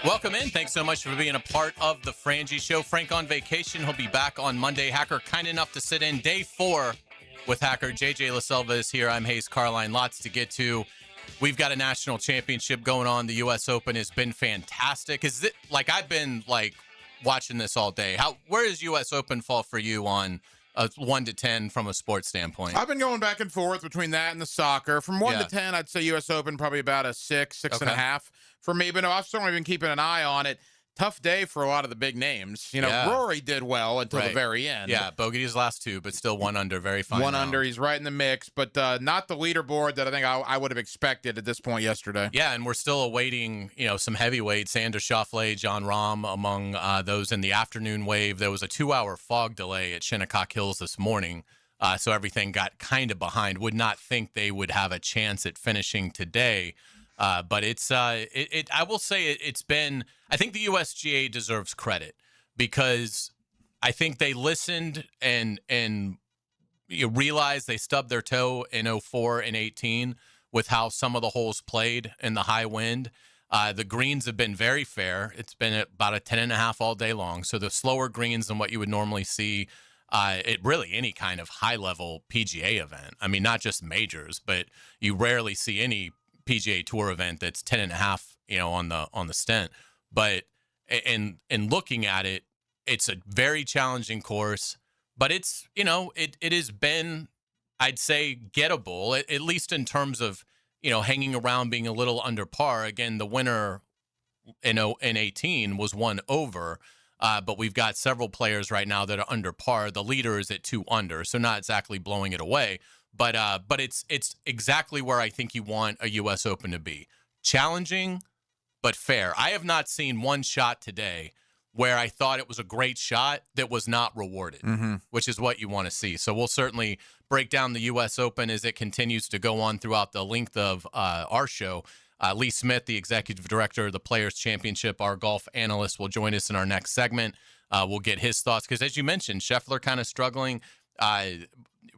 Welcome in. Thanks so much for being a part of the Frangie Show. Frank on vacation. He'll be back on Monday. Hacker kind enough to sit in day 4 with Hacker. JJ LaSelva is here. I'm Hayes Carline. Lots to get to. We've got a national championship going on. The U.S. Open has been fantastic. I've been watching this all day. Where does U.S. Open fall for you on a 1 to 10 from a sports standpoint? I've been going back and forth between that and the soccer. From 1 to 10, I'd say U.S. Open probably about a 6.5 for me. But no, I've certainly been keeping an eye on it. Tough day for a lot of the big names. Rory did well until the very end. Yeah, bogeyed his last 2, but still 1 under. Very fine. 1 under. He's right in the mix, but not the leaderboard that I think I would have expected at this point yesterday. Yeah, and we're still awaiting, some heavyweights, Xander Schauffele, John Rahm, among those in the afternoon wave. There was a 2-hour fog delay at Shinnecock Hills this morning, so everything got kind of behind. Would not think they would have a chance at finishing today. But it's I will say it's been, I think the USGA deserves credit because I think they listened and you realize they stubbed their toe in 04 and 18 with how some of the holes played in the high wind. The greens have been very fair. It's been about a 10.5 all day long. So the slower greens than what you would normally see at really any kind of high level PGA event. I mean, not just majors, but you rarely see any PGA Tour event that's 10.5, on the stent. But in looking at it, it's a very challenging course. But it's it has been, I'd say, gettable at least in terms of hanging around, being a little under par. Again, the winner in 18 was 1 over. But we've got several players right now that are under par. The leader is at 2 under, so not exactly blowing it away. But it's exactly where I think you want a U.S. Open to be. Challenging, but fair. I have not seen one shot today where I thought it was a great shot that was not rewarded, which is what you want to see. So we'll certainly break down the U.S. Open as it continues to go on throughout the length of our show. Lee Smith, the executive director of the Players Championship, our golf analyst, will join us in our next segment. We'll get his thoughts because, as you mentioned, Scheffler kind of struggling.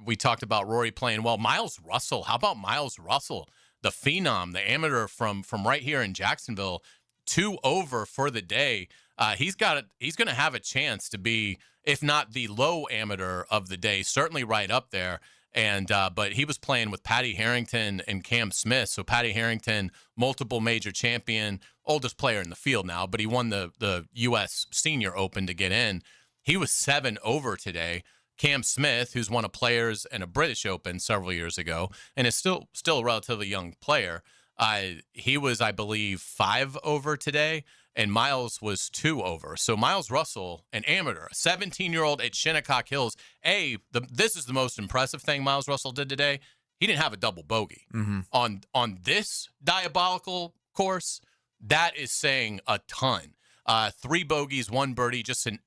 We talked about Rory playing well. Miles Russell, how about Miles Russell, the phenom, the amateur from right here in Jacksonville, 2 over for the day. He's going to have a chance to be, if not the low amateur of the day, certainly right up there. And but he was playing with Patty Harrington and Cam Smith. So Patty Harrington, multiple major champion, oldest player in the field now, but he won the U.S. Senior Open to get in. He was 7 over today. Cam Smith, who's won a Players and a British Open several years ago, and is still a relatively young player. He was, I believe, 5 over today, and Miles was 2 over. So Miles Russell, an amateur, a 17-year-old at Shinnecock Hills. This is the most impressive thing Miles Russell did today. He didn't have a double bogey. On this diabolical course. That is saying a ton. 3 bogeys, 1 birdie, just an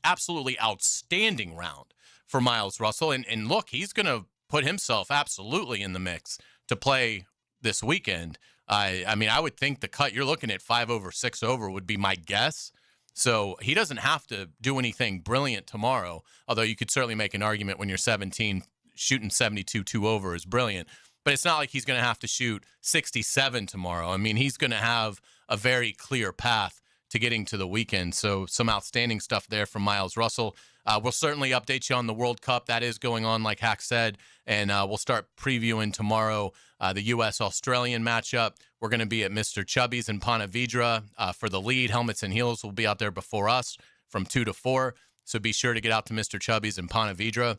absolutely outstanding round for Miles Russell. And look, he's going to put himself absolutely in the mix to play this weekend. I mean, I would think the cut you're looking at 5 over, 6 over would be my guess. So he doesn't have to do anything brilliant tomorrow, although you could certainly make an argument when you're 17, shooting 72 2 over is brilliant. But it's not like he's going to have to shoot 67 tomorrow. I mean, he's going to have a very clear path to getting to the weekend. So some outstanding stuff there from Miles Russell. We'll certainly update you on the World Cup. That is going on, like Hack said, and we'll start previewing tomorrow the U.S.-Australian matchup. We're going to be at Mr. Chubby's in Ponte Vedra for the lead. Helmets and Heels will be out there before us from 2 to 4. So be sure to get out to Mr. Chubby's in Ponte Vedra.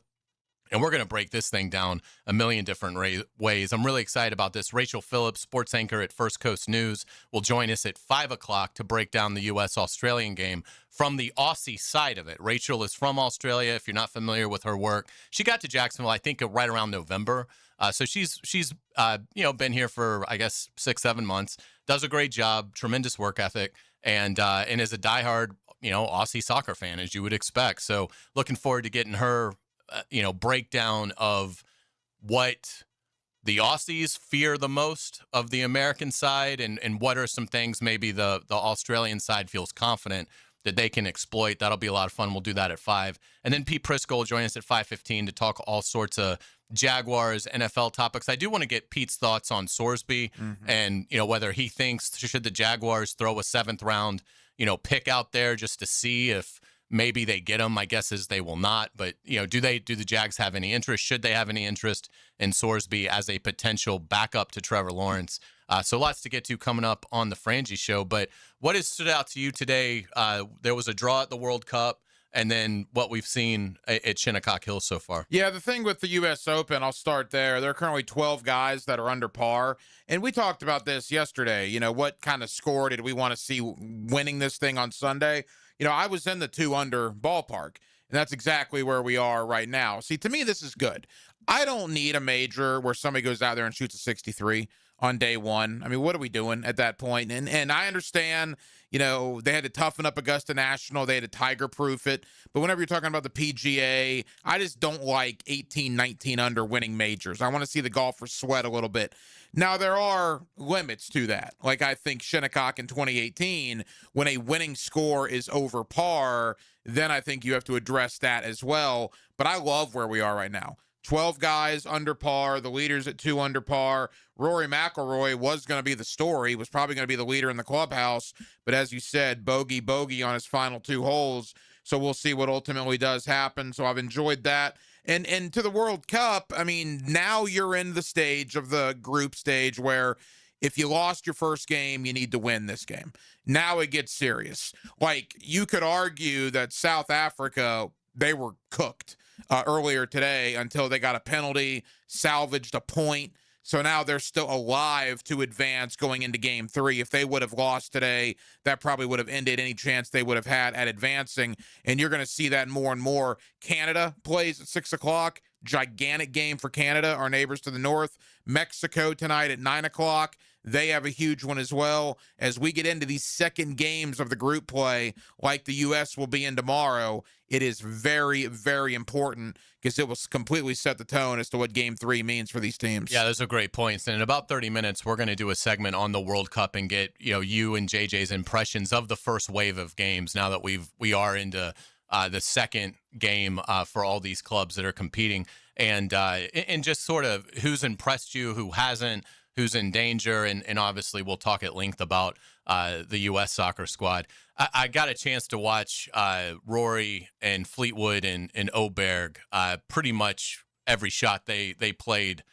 And we're going to break this thing down a million different ways. I'm really excited about this. Rachel Phillips, sports anchor at First Coast News, will join us at 5 o'clock to break down the U.S.-Australian game from the Aussie side of it. Rachel is from Australia, if you're not familiar with her work. She got to Jacksonville, I think, right around November. So she's been here for, I guess, 6-7 months. Does a great job, tremendous work ethic, and is a diehard, Aussie soccer fan, as you would expect. So looking forward to getting her breakdown of what the Aussies fear the most of the American side and what are some things maybe the Australian side feels confident that they can exploit. That'll be a lot of fun. We'll do that at 5. And then Pete Prisco will join us at 5:15 to talk all sorts of Jaguars NFL topics. I do want to get Pete's thoughts on Sorsby and, whether he thinks should the Jaguars throw a 7th round, pick out there just to see if maybe they get him. My guess is they will not. But, do the Jags have any interest? Should they have any interest in Sorsby as a potential backup to Trevor Lawrence? So lots to get to coming up on the Frangie Show. But what has stood out to you today? There was a draw at the World Cup. And then what we've seen at Shinnecock Hills so far. Yeah, the thing with the U.S. Open, I'll start there. There are currently 12 guys that are under par. And we talked about this yesterday. What kind of score did we want to see winning this thing on Sunday? I was in the 2 under ballpark. And that's exactly where we are right now. See, to me, this is good. I don't need a major where somebody goes out there and shoots a 63 on day one. I mean, what are we doing at that point? And I understand, they had to toughen up Augusta National. They had to tiger-proof it. But whenever you're talking about the PGA, I just don't like 18, 19 under winning majors. I want to see the golfers sweat a little bit. Now, there are limits to that. Like I think Shinnecock in 2018, when a winning score is over par, then I think you have to address that as well. But I love where we are right now. 12 guys under par, the leaders at 2 under par. Rory McIlroy was going to be the story, he was probably going to be the leader in the clubhouse, but as you said, bogey on his final 2 holes, so we'll see what ultimately does happen. So I've enjoyed that. And to the World Cup, I mean, now you're in the stage of the group stage where if you lost your first game, you need to win this game. Now it gets serious. Like, you could argue that South Africa, they were cooked earlier today until they got a penalty, salvaged a point. So now they're still alive to advance going into game 3. If they would have lost today, that probably would have ended any chance they would have had at advancing. And you're going to see that more and more. Canada plays at 6 o'clock. Gigantic game for Canada, our neighbors to the north. Mexico tonight at 9 o'clock. They have a huge one as well. As we get into these second games of the group play, like the U.S. will be in tomorrow, it is very, very important because it will completely set the tone as to what Game 3 means for these teams. Yeah, those are great points. And in about 30 minutes, we're going to do a segment on the World Cup and get you and JJ's impressions of the first wave of games now that we are into the second game for all these clubs that are competing, and just sort of who's impressed you, who hasn't, who's in danger, and obviously we'll talk at length about the U.S. soccer squad. I got a chance to watch Rory and Fleetwood and Oberg pretty much every shot they played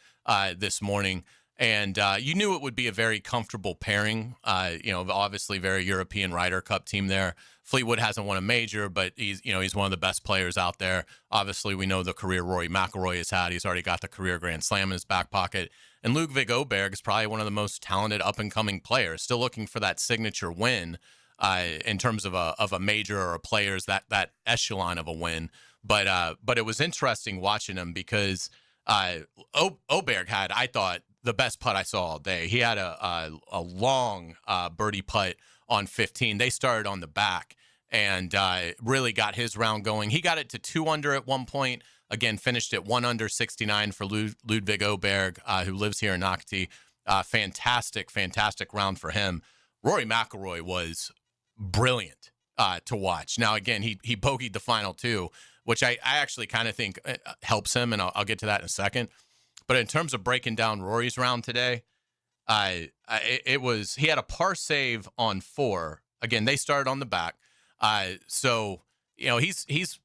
this morning, and you knew it would be a very comfortable pairing. Obviously very European Ryder Cup team there. Fleetwood hasn't won a major, but he's one of the best players out there. Obviously, we know the career Rory McIlroy has had. He's already got the career Grand Slam in his back pocket. And Ludwig Oberg is probably one of the most talented up-and-coming players. Still looking for that signature win in terms of a major or a player's that echelon of a win. But it was interesting watching him because Oberg had, I thought, the best putt I saw all day. He had a long birdie putt on 15. They started on the back and really got his round going. He got it to 2 under at one point. Again, finished at 1 under 69 for Ludwig Oberg, who lives here in Nocte. Fantastic round for him. Rory McIlroy was brilliant to watch. Now, again, he bogeyed the final 2, which I actually kind of think helps him, and I'll get to that in a second. But in terms of breaking down Rory's round today, he had a par save on 4. Again, they started on the back. So he's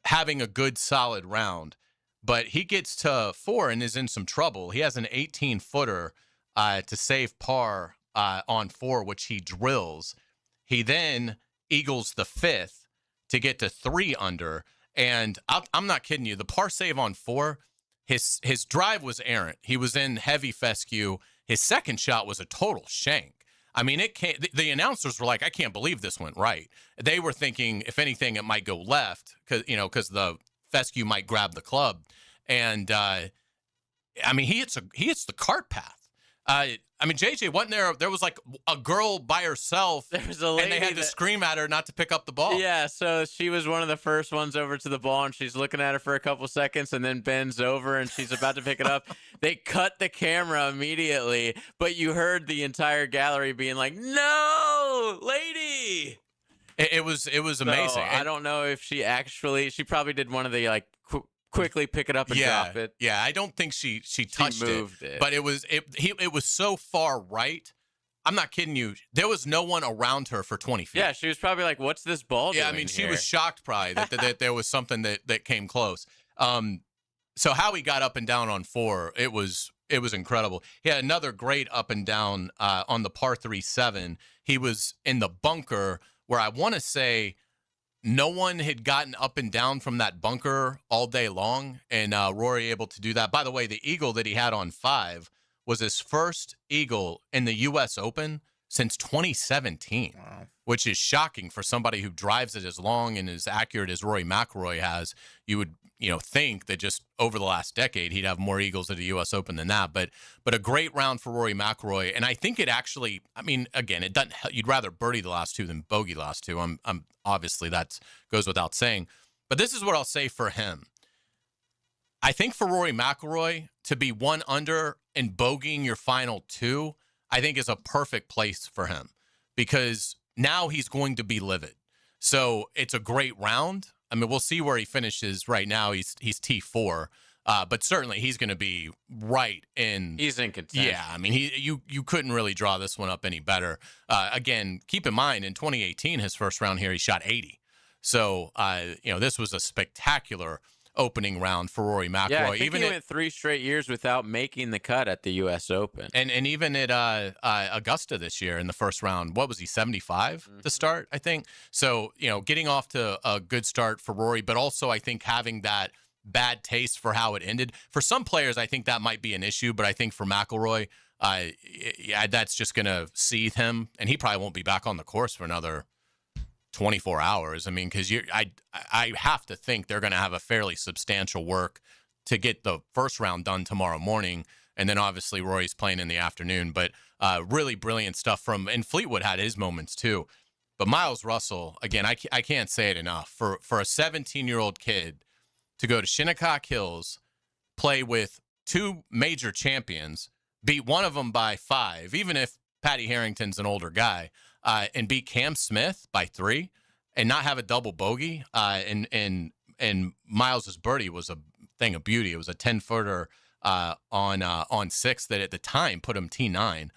having a good solid round, but he gets to 4 and is in some trouble. He has an 18-footer to save par on 4, which he drills. He then eagles the 5th to get to 3 under. And I'm not kidding you. The par save on 4, his drive was errant. He was in heavy fescue. His second shot was a total shank. I mean, the announcers were like, I can't believe this went right. They were thinking, if anything, it might go left because the fescue might grab the club. And he hits the cart path. JJ wasn't there. There was like a girl by herself. There was a lady, and they had to scream at her not to pick up the ball. Yeah, so she was one of the first ones over to the ball, and she's looking at her for a couple seconds, and then bends over, and she's about to pick it up. They cut the camera immediately, but you heard the entire gallery being like, "No, lady!" It was amazing. I don't know if she probably did one of the quickly pick it up and drop it. Yeah, I don't think she touched it, but it was so far right. I'm not kidding you. There was no one around her for 20 feet. Yeah, she was probably like, "What's this ball doing?" Yeah, I mean, she here? was shocked probably that there was something that came close. So how he got up and down on 4, it was incredible. He had another great up and down on the par 3-7. He was in the bunker where I want to say no one had gotten up and down from that bunker all day long, and Rory able to do that. By the way, the eagle that he had on 5 was his first eagle in the U.S. Open since 2017, which is shocking for somebody who drives it as long and as accurate as Rory McIlroy has. You would, think that just over the last decade he'd have more eagles at the U.S. Open than that. But a great round for Rory McIlroy, and I think it actually. I mean, again, it doesn't. You'd rather birdie the last 2 than bogey the last 2. I'm obviously that goes without saying. But this is what I'll say for him. I think for Rory McIlroy to be 1 under and bogeying your final 2, I think is a perfect place for him because now he's going to be livid. So it's a great round. I mean, we'll see where he finishes right now. He's T4, but certainly he's going to be right in. He's in contention. Yeah, I mean, you couldn't really draw this one up any better. Again, keep in mind in 2018, his first round here, he shot 80. So this was a spectacular opening round for Rory McIlroy. Yeah, I think he went 3 straight years without making the cut at the U.S. Open. And even at Augusta this year in the first round, what was he, 75 to start, I think? So, getting off to a good start for Rory, but also I think having that bad taste for how it ended. For some players, I think that might be an issue, but I think for McIlroy, that's just going to seethe him, and he probably won't be back on the course for another 24 hours. I mean, because I have to think they're going to have a fairly substantial work to get the first round done tomorrow morning. And then obviously Rory's playing in the afternoon. But really brilliant stuff from, and Fleetwood had his moments too. But Miles Russell, again, I can't say it enough. For a 17-year-old kid to go to Shinnecock Hills, play with 2 major champions, beat one of them by 5, even if Patty Harrington's an older guy, and beat Cam Smith by 3 and not have a double bogey. And Miles's birdie was a thing of beauty. It was a 10-footer on 6 that at the time put him T9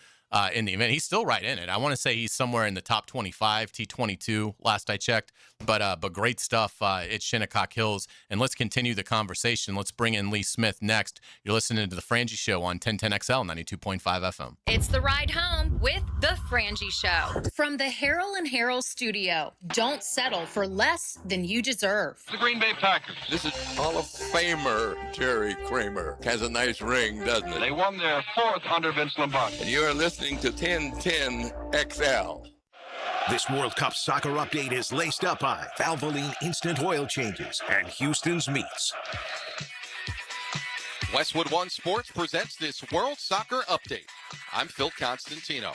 in the event. He's still right in it. I want to say he's somewhere in the top 25, T22 last I checked. But great stuff at Shinnecock Hills. And let's continue the conversation. Let's bring in Lee Smith next. You're listening to the Frangie Show on 1010XL 92.5 FM. It's the ride home with the Frangie Show from the Harrell and Harrell studio. Don't settle for less than you deserve. The Green Bay Packers. This is Hall of Famer Jerry Kramer. Has a nice ring, doesn't it? They won their 4th under Vince Lombardi. And you're listening to 1010XL. This World Cup soccer update is laced up by Valvoline Instant Oil Changes and Houston's Meats. Westwood One Sports presents this World Soccer Update. I'm Phil Constantino.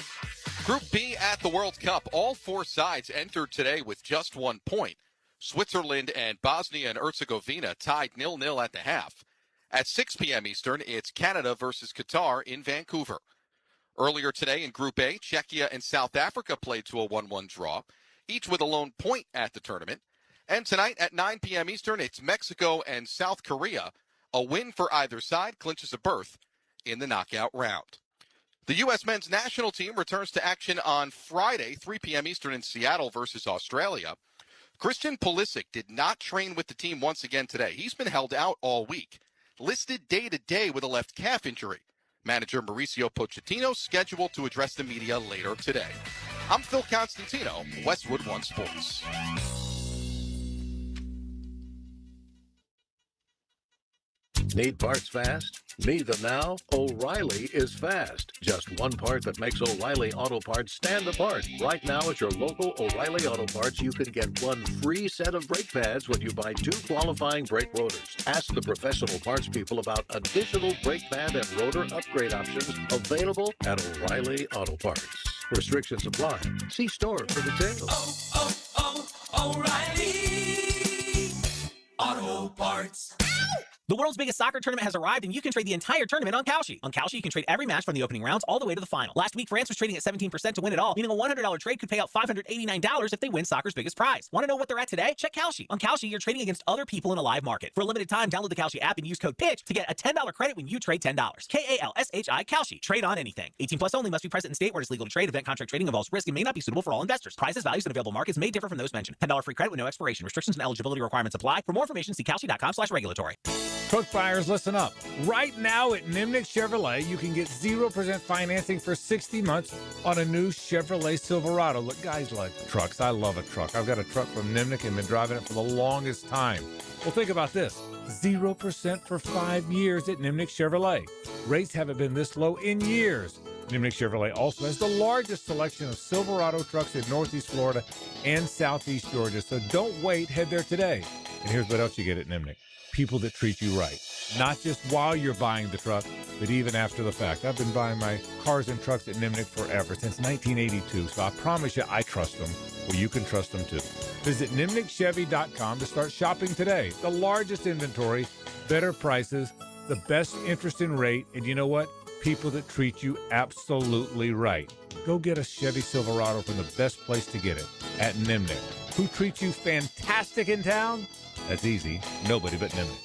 Group B at the World Cup, all 4 sides entered today with just 1 point. Switzerland and Bosnia and Herzegovina tied 0-0 at the half. At 6 p.m. Eastern, it's Canada versus Qatar in Vancouver. Earlier today in Group A, Czechia and South Africa played to a 1-1 draw, each with a lone point at the tournament. And tonight at 9 p.m. Eastern, it's Mexico and South Korea. A win for either side clinches a berth in the knockout round. The U.S. men's national team returns to action on Friday, 3 p.m. Eastern in Seattle versus Australia. Christian Pulisic did not train with the team once again today. He's been held out all week, listed day-to-day with a left calf injury. Manager Mauricio Pochettino scheduled to address the media later today. I'm Phil Constantino, Westwood One Sports. Need parts fast? Need them now? O'Reilly is fast. Just one part that makes O'Reilly Auto Parts stand apart. Right now at your local O'Reilly Auto Parts, you can get 1 free set of brake pads when you buy 2 qualifying brake rotors. Ask the professional parts people about additional brake pad and rotor upgrade options available at O'Reilly Auto Parts. Restrictions apply. See store for details. O'Reilly Auto Parts. The world's biggest soccer tournament has arrived, and you can trade the entire tournament on Kalshi. On Kalshi, you can trade every match from the opening rounds all the way to the final. Last week, France was trading at 17% to win it all, meaning a $100 trade could pay out $589 if they win soccer's biggest prize. Want to know what they're at today? Check Kalshi. On Kalshi, you're trading against other people in a live market. For a limited time, download the Kalshi app and use code PITCH to get a $10 credit when you trade $10. Kalshi. Kalshi. Trade on anything. 18 plus only. Must be present in state where it's legal to trade. Event contract trading involves risk and may not be suitable for all investors. Prices, values, and available markets may differ from those mentioned. $10 free credit with no expiration. Restrictions and eligibility requirements apply. For more information, see kalshi.com/regulatory. Truck buyers, listen up. Right now at Nimnick Chevrolet, you can get 0% financing for 60 months on a new Chevrolet Silverado. Look, guys like trucks. I love a truck. I've got a truck from Nimnick and been driving it for the longest time. Well, think about this. 0% for 5 years at Nimnick Chevrolet. Rates haven't been this low in years. Nimnick Chevrolet also has the largest selection of Silverado trucks in Northeast Florida and Southeast Georgia. So don't wait. Head there today. And here's what else you get at Nimnick. People that treat you right. Not just while you're buying the truck, but even after the fact. I've been buying my cars and trucks at Nimnick forever, since 1982, so I promise you I trust them. Well, you can trust them too. Visit NimnickChevy.com to start shopping today. The largest inventory, better prices, the best interest and rate, and you know what? People that treat you absolutely right. Go get a Chevy Silverado from the best place to get it, at Nimnick. Who treats you fantastic in town? That's easy. Nobody but Nimnick.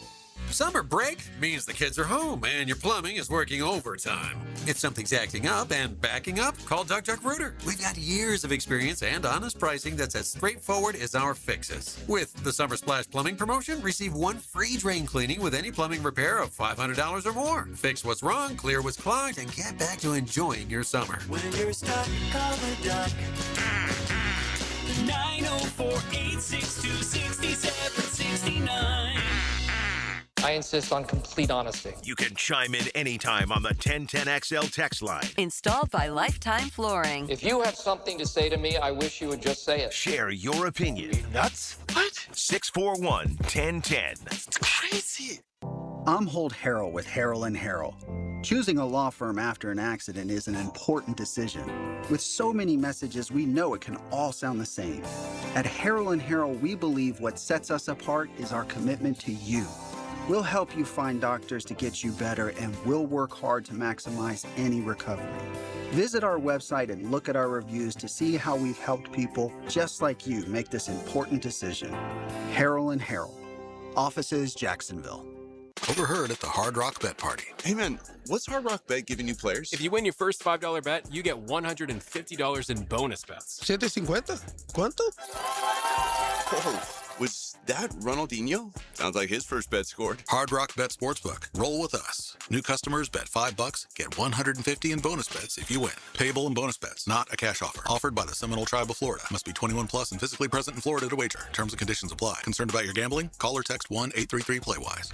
Summer break means the kids are home and your plumbing is working overtime. If something's acting up and backing up, call Duck Duck Rooter. We've got years of experience and honest pricing that's as straightforward as our fixes. With the Summer Splash Plumbing promotion, receive 1 free drain cleaning with any plumbing repair of $500 or more. Fix what's wrong, clear what's clogged, and get back to enjoying your summer. When you're stuck, call the Duck. 904-862-6769. I insist on complete honesty. You can chime in anytime on the 1010XL text line. Installed by Lifetime Flooring. If you have something to say to me, I wish you would just say it. Share your opinion. Are you nuts? What? 641-1010. That's crazy. I'm Holt Harrell with Harrell & Harrell. Choosing a law firm after an accident is an important decision. With so many messages, we know it can all sound the same. At Harrell & Harrell, we believe what sets us apart is our commitment to you. We'll help you find doctors to get you better, and we'll work hard to maximize any recovery. Visit our website and look at our reviews to see how we've helped people just like you make this important decision. Harrell & Harrell. Offices, Jacksonville. Overheard at the Hard Rock Bet Party. Hey man, what's Hard Rock Bet giving new players? If you win your first $5 bet, you get $150 in bonus bets. $750? ¿Cuánto? Oh, was that Ronaldinho? Sounds like his first bet scored. Hard Rock Bet Sportsbook. Roll with us. New customers bet $5, get $150 in bonus bets if you win. Payable in bonus bets, not a cash offer. Offered by the Seminole Tribe of Florida. Must be 21 plus and physically present in Florida to wager. Terms and conditions apply. Concerned about your gambling? Call or text 1-833-PLAY-WISE.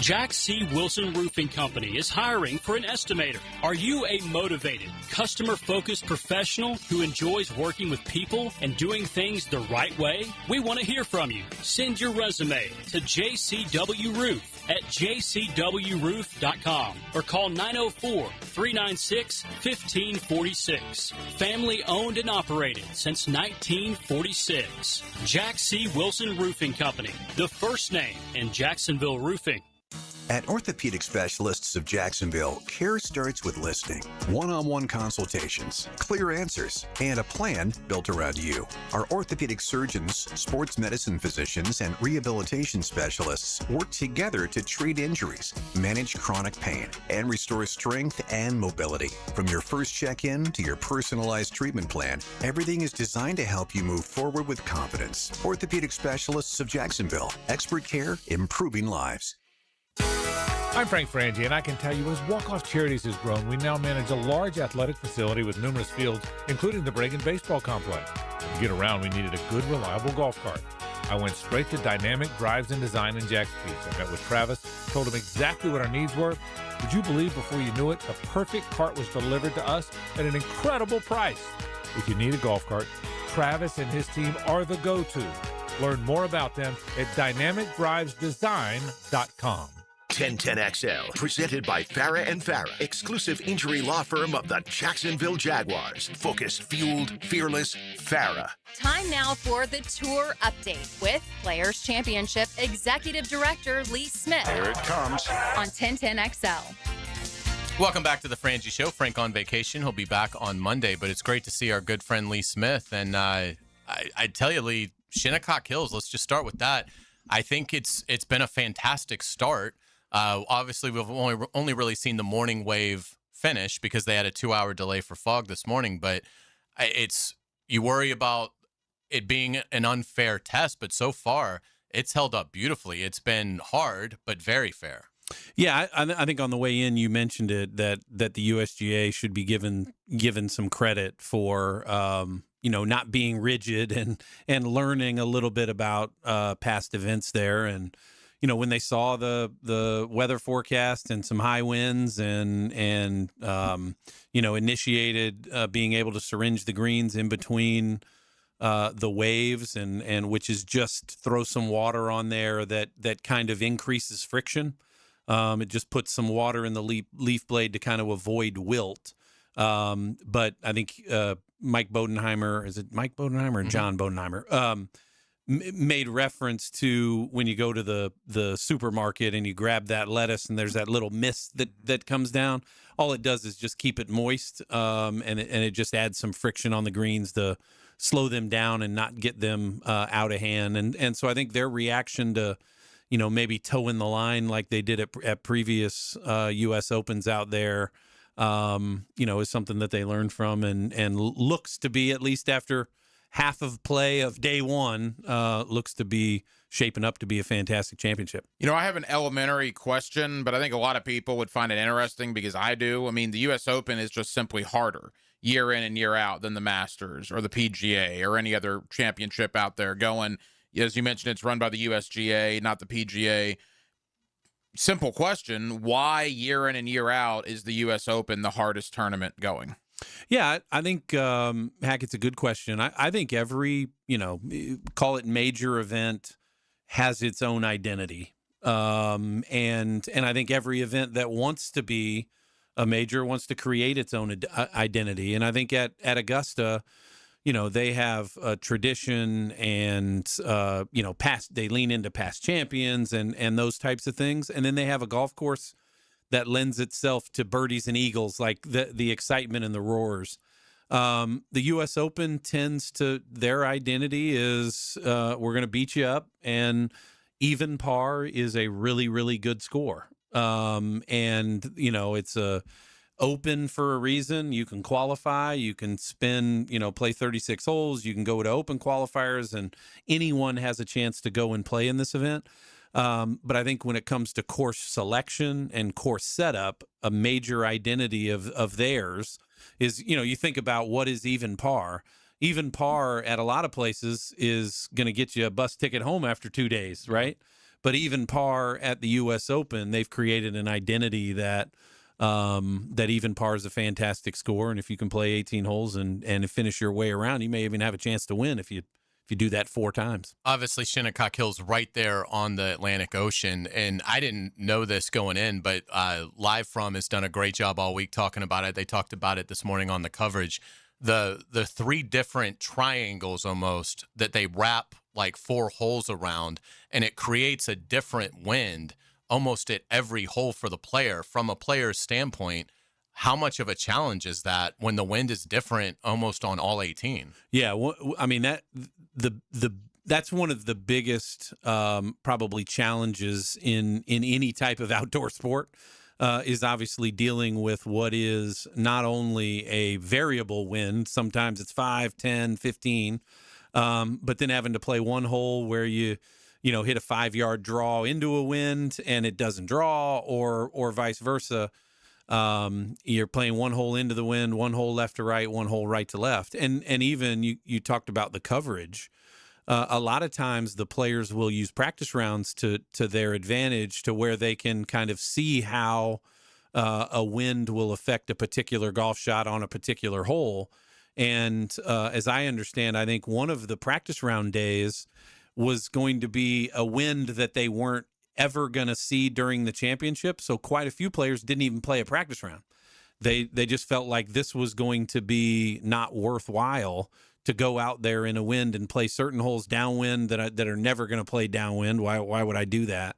Jack C. Wilson Roofing Company is hiring for an estimator. Are you a motivated, customer-focused professional who enjoys working with people and doing things the right way? We want to hear from you. Send your resume to JCW Roof at jcwroof.com or call 904-396-1546. Family owned and operated since 1946. Jack C. Wilson Roofing Company, the first name in Jacksonville roofing. At Orthopedic Specialists of Jacksonville, care starts with listening. One-on-one consultations, clear answers, and a plan built around you. Our orthopedic surgeons, sports medicine physicians, and rehabilitation specialists work together to treat injuries, manage chronic pain, and restore strength and mobility. From your first check-in to your personalized treatment plan, everything is designed to help you move forward with confidence. Orthopedic Specialists of Jacksonville. Expert care, improving lives. I'm Frank Frangie, and I can tell you as Walk-Off Charities has grown, we now manage a large athletic facility with numerous fields, including the Bregan Baseball Complex. To get around, we needed a good, reliable golf cart. I went straight to Dynamic Drives and Design in Jack's Peak. I met with Travis, told him exactly what our needs were. Would you believe before you knew it, the perfect cart was delivered to us at an incredible price? If you need a golf cart, Travis and his team are the go-to. Learn more about them at dynamicdrivesdesign.com. 1010XL, presented by Farah and Farah, exclusive injury law firm of the Jacksonville Jaguars. Focused, fueled, fearless, Farah. Time now for the tour update with Players Championship Executive Director Lee Smith. Here it comes. On 1010XL. Welcome back to the Frangie Show. Frank on vacation. He'll be back on Monday, but it's great to see our good friend Lee Smith. And I tell you, Lee, Shinnecock Hills, let's just start with that. I think it's been a fantastic start. Obviously, we've only really seen the morning wave finish because they had a 2-hour delay for fog this morning. But you worry about it being an unfair test, but so far it's held up beautifully. It's been hard, but very fair. Yeah, I think on the way in you mentioned it that the USGA should be given some credit for not being rigid and learning a little bit about past events there. And when they saw the weather forecast and some high winds and initiated being able to syringe the greens in between the waves and which is just throw some water on there that kind of increases friction. It just puts some water in the leaf blade to kind of avoid wilt. But I think Mike Bodenheimer, is it Mike Bodenheimer or John Bodenheimer, made reference to when you go to the supermarket and you grab that lettuce and there's that little mist that comes down. All it does is just keep it moist, and it just adds some friction on the greens to slow them down and not get them out of hand. And so I think their reaction to maybe toeing the line like they did at previous U.S. Opens out there, is something that they learned from and looks to be, at least after half of play of day one, looks to be shaping up to be a fantastic championship. I have an elementary question, but I think a lot of people would find it interesting because I do. I mean, the U.S. Open is just simply harder year in and year out than the Masters or the PGA or any other championship out there going. As you mentioned, it's run by the USGA, not the PGA. Simple question, why year in and year out is the U.S. Open the hardest tournament going? Yeah, I think, Hackett's a good question. I think every, call it major event has its own identity. And I think every event that wants to be a major wants to create its own identity. And I think at Augusta, they have a tradition and, they lean into past champions and those types of things. And then they have a golf course that lends itself to birdies and eagles, like the excitement and the roars. The U.S. Open tends to, their identity is we're going to beat you up, and even par is a really, really good score. It's a open for a reason. You can qualify, you can play 36 holes, you can go to open qualifiers, and anyone has a chance to go and play in this event. But I think when it comes to course selection and course setup, a major identity of theirs is, you think about what is even par. Even par at a lot of places is going to get you a bus ticket home after 2 days, right? But even par at the U.S. Open, they've created an identity that even par is a fantastic score, and if you can play 18 holes and finish your way around, you may even have a chance to win if you do that 4 times. Obviously, Shinnecock Hills right there on the Atlantic Ocean, and I didn't know this going in, but Live From has done a great job all week talking about it. They talked about it this morning on the coverage. The 3 different triangles almost that they wrap like 4 holes around, and it creates a different wind almost at every hole for the player. From a player's standpoint, how much of a challenge is that when the wind is different almost on all 18? Yeah, I mean, that's one of the biggest probably challenges in any type of outdoor sport, is obviously dealing with what is not only a variable wind, sometimes it's 5, 10, 15, but then having to play one hole where you hit a 5-yard draw into a wind and it doesn't draw, or vice versa. You're playing one hole into the wind, one hole left to right, one hole right to left. And even you talked about the coverage. A lot of times the players will use practice rounds to their advantage, to where they can kind of see how a wind will affect a particular golf shot on a particular hole. And as I understand, I think one of the practice round days was going to be a wind that they weren't ever going to see during the championship. So quite a few players didn't even play a practice round. They just felt like this was going to be not worthwhile to go out there in a wind and play certain holes downwind that are never going to play downwind. Why would I do that?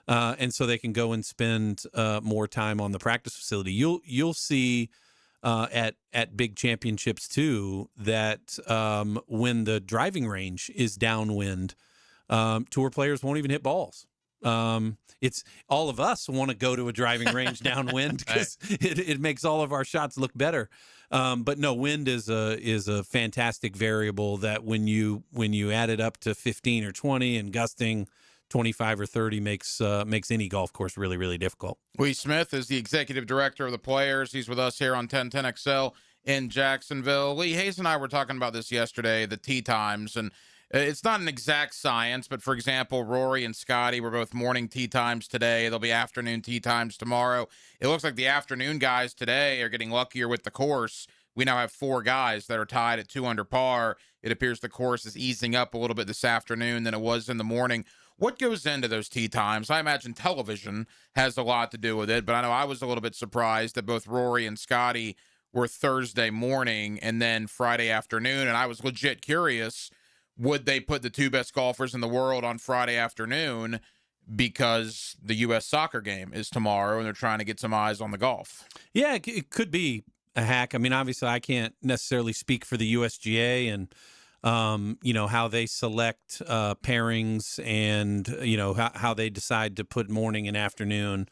And so they can go and spend more time on the practice facility. You'll see at big championships too that when the driving range is downwind, tour players won't even hit balls. It's all of us want to go to a driving range downwind because it makes all of our shots look better. But no, wind is a fantastic variable that when you add it up to 15 or 20 and gusting 25 or 30 makes any golf course really, really difficult. Lee Smith is the executive director of the Players. He's with us here on 1010XL in Jacksonville. Lee, Hayes and I were talking about this yesterday, the tee times, and it's not an exact science, but for example, Rory and Scotty were both morning tee times today. There'll be afternoon tee times tomorrow. It looks like the afternoon guys today are getting luckier with the course. We now have 4 guys that are tied at 2 under par. It appears the course is easing up a little bit this afternoon than it was in the morning. What goes into those tee times? I imagine television has a lot to do with it, but I know I was a little bit surprised that both Rory and Scotty were Thursday morning and then Friday afternoon, and I was legit curious, would they put the 2 best golfers in the world on Friday afternoon because the U.S. soccer game is tomorrow and they're trying to get some eyes on the golf? Yeah, it could be a hack. I mean, obviously, I can't necessarily speak for the USGA and how they select pairings and, how they decide to put morning and afternoon.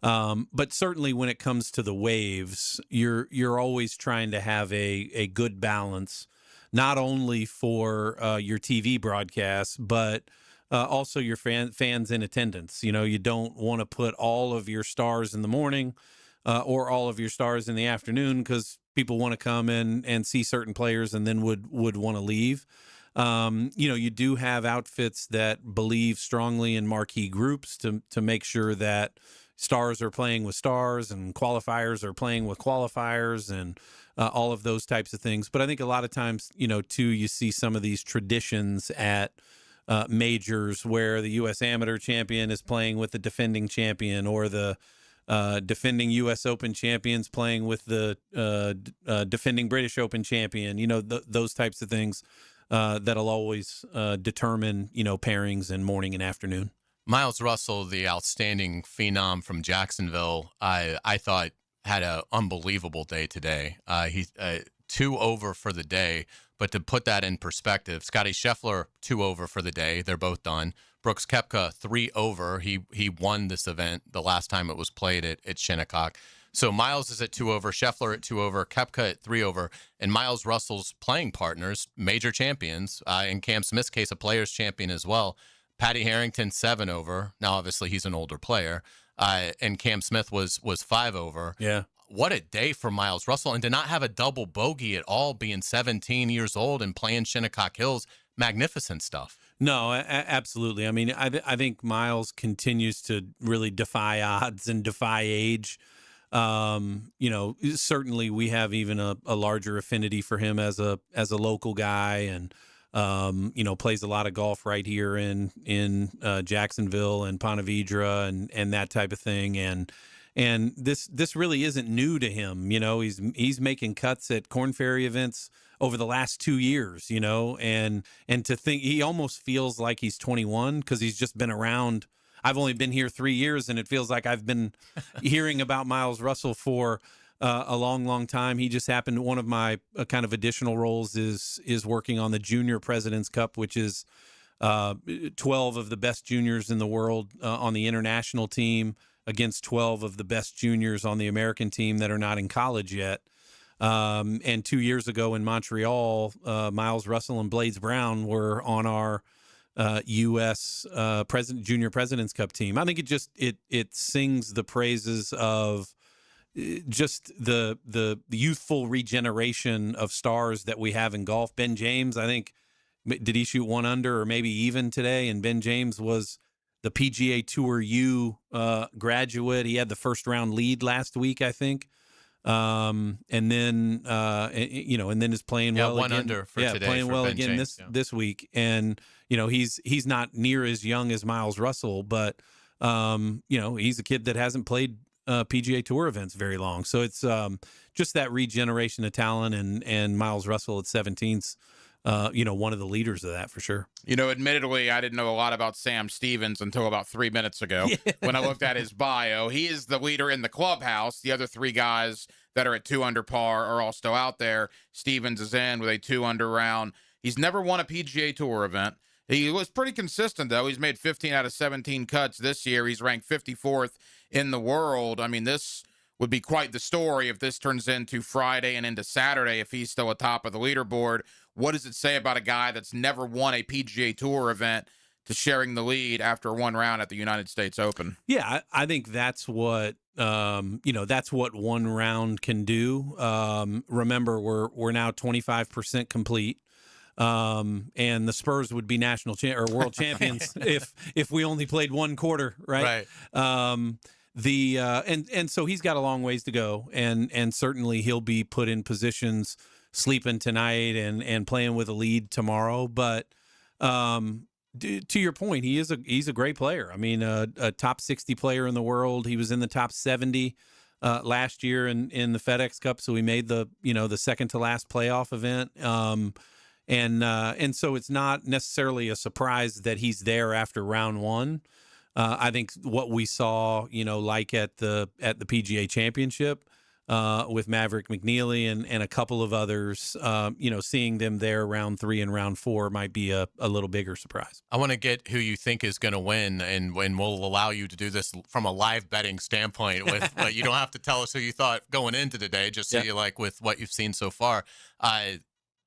But certainly when it comes to the waves, you're always trying to have a good balance, not only for your TV broadcasts, but also your fans in attendance. You don't want to put all of your stars in the morning or all of your stars in the afternoon because people want to come in and see certain players and then would want to leave. You do have outfits that believe strongly in marquee groups to make sure that stars are playing with stars and qualifiers are playing with qualifiers and all of those types of things. But I think a lot of times, too, you see some of these traditions at majors where the U.S. amateur champion is playing with the defending champion or the defending U.S. Open champions playing with the defending British Open champion, those types of things that'll always determine, pairings in morning and afternoon. Miles Russell, the outstanding phenom from Jacksonville, I thought had an unbelievable day today. He's 2 over for the day, but to put that in perspective, Scotty Scheffler 2 over for the day. They're both done. Brooks Koepka 3 over. He won this event the last time it was played at Shinnecock. So Miles is at 2 over, Scheffler at 2 over, Koepka at 3 over, and Miles Russell's playing partners, major champions, in Cam Smith's case, a players champion as well. Patty Harrington 7 over. Now, obviously, he's an older player, and Cam Smith was 5 over. Yeah. What a day for Miles Russell, and to not have a double bogey at all, being 17 years old and playing Shinnecock Hills, magnificent stuff. No, absolutely. I mean, I think Miles continues to really defy odds and defy age. Certainly we have even a larger affinity for him as a local guy, and plays a lot of golf right here in Jacksonville and Ponte Vedra and that type of thing. And this really isn't new to him. He's making cuts at Korn Ferry events over the last 2 years, and to think he almost feels like he's 21 because he's just been around. I've only been here 3 years, and it feels like I've been hearing about Miles Russell for a long, long time. He just happened. One of my kind of additional roles is working on the Junior President's Cup, which is 12 of the best juniors in the world on the international team against 12 of the best juniors on the American team that are not in college yet. And 2 years ago in Montreal, Miles Russell and Blades Brown were on our U.S. Junior President's Cup team. I think it sings the praises of just the youthful regeneration of stars that we have in golf. Ben James, I think, did he shoot 1 under or maybe even today? And Ben James was the PGA Tour U graduate. He had the first round lead last week, I think. And then is playing well 1 again. under for today. Playing for well Ben again James, this week. And he's not near as young as Miles Russell, but he's a kid that hasn't played PGA Tour events very long. So it's just that regeneration of talent, and Miles Russell at 17's, one of the leaders of that for sure. Admittedly, I didn't know a lot about Sam Stevens until about 3 minutes ago when I looked at his bio. He is the leader in the clubhouse. The other three guys that are at 2 under par are all still out there. Stevens is in with a 2 under round. He's never won a PGA Tour event. He was pretty consistent, though. He's made 15 out of 17 cuts this year. He's ranked 54th in the world. I mean, this would be quite the story if this turns into Friday and into Saturday if he's still atop of the leaderboard. What does it say about a guy that's never won a PGA Tour event to sharing the lead after one round at the United States Open? Yeah, I think that's what that's what one round can do. Remember, we're now 25% complete. And the Spurs would be world champions if we only played one quarter, right? And so he's got a long ways to go, and certainly he'll be put in positions sleeping tonight and playing with a lead tomorrow. But to your point, he's a great player. I mean, a top 60 player in the world. He was in the top 70 last year in the FedEx Cup, so he made the second to last playoff event. And so it's not necessarily a surprise that he's there after round one. I think what we saw, like at the PGA Championship with Maverick McNeely and a couple of others, seeing them there round 3 and round 4 might be a little bigger surprise. I want to get who you think is going to win, and we'll allow you to do this from a live betting standpoint. With you don't have to tell us who you thought going into today, just so you like with what you've seen so far.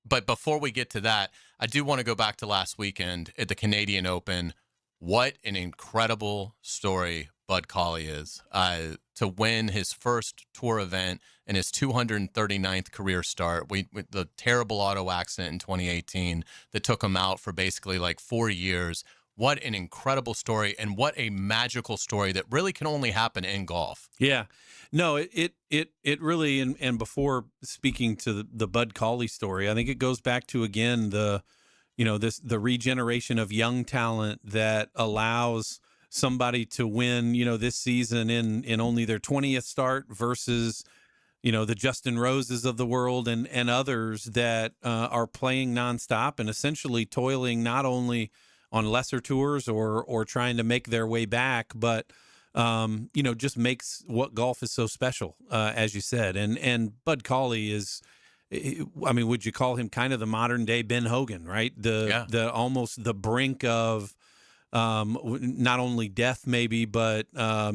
But before we get to that, I do want to go back to last weekend at the Canadian Open. What an incredible story Bud Cauley is. To win his first tour event and his 239th career start. With the terrible auto accident in 2018 that took him out for basically like 4 years. What an incredible story, and what a magical story that really can only happen in golf. Yeah. No, it really, and before speaking to the Bud Cauley story, I think it goes back to, again, the regeneration of young talent that allows somebody to win, this season in only their 20th start versus, the Justin Roses of the world and others that are playing nonstop and essentially toiling not only on lesser tours or trying to make their way back, but just makes what golf is so special, as you said. And Bud Cauley is, would you call him kind of the modern day Ben Hogan, right? The almost the brink of not only death maybe, but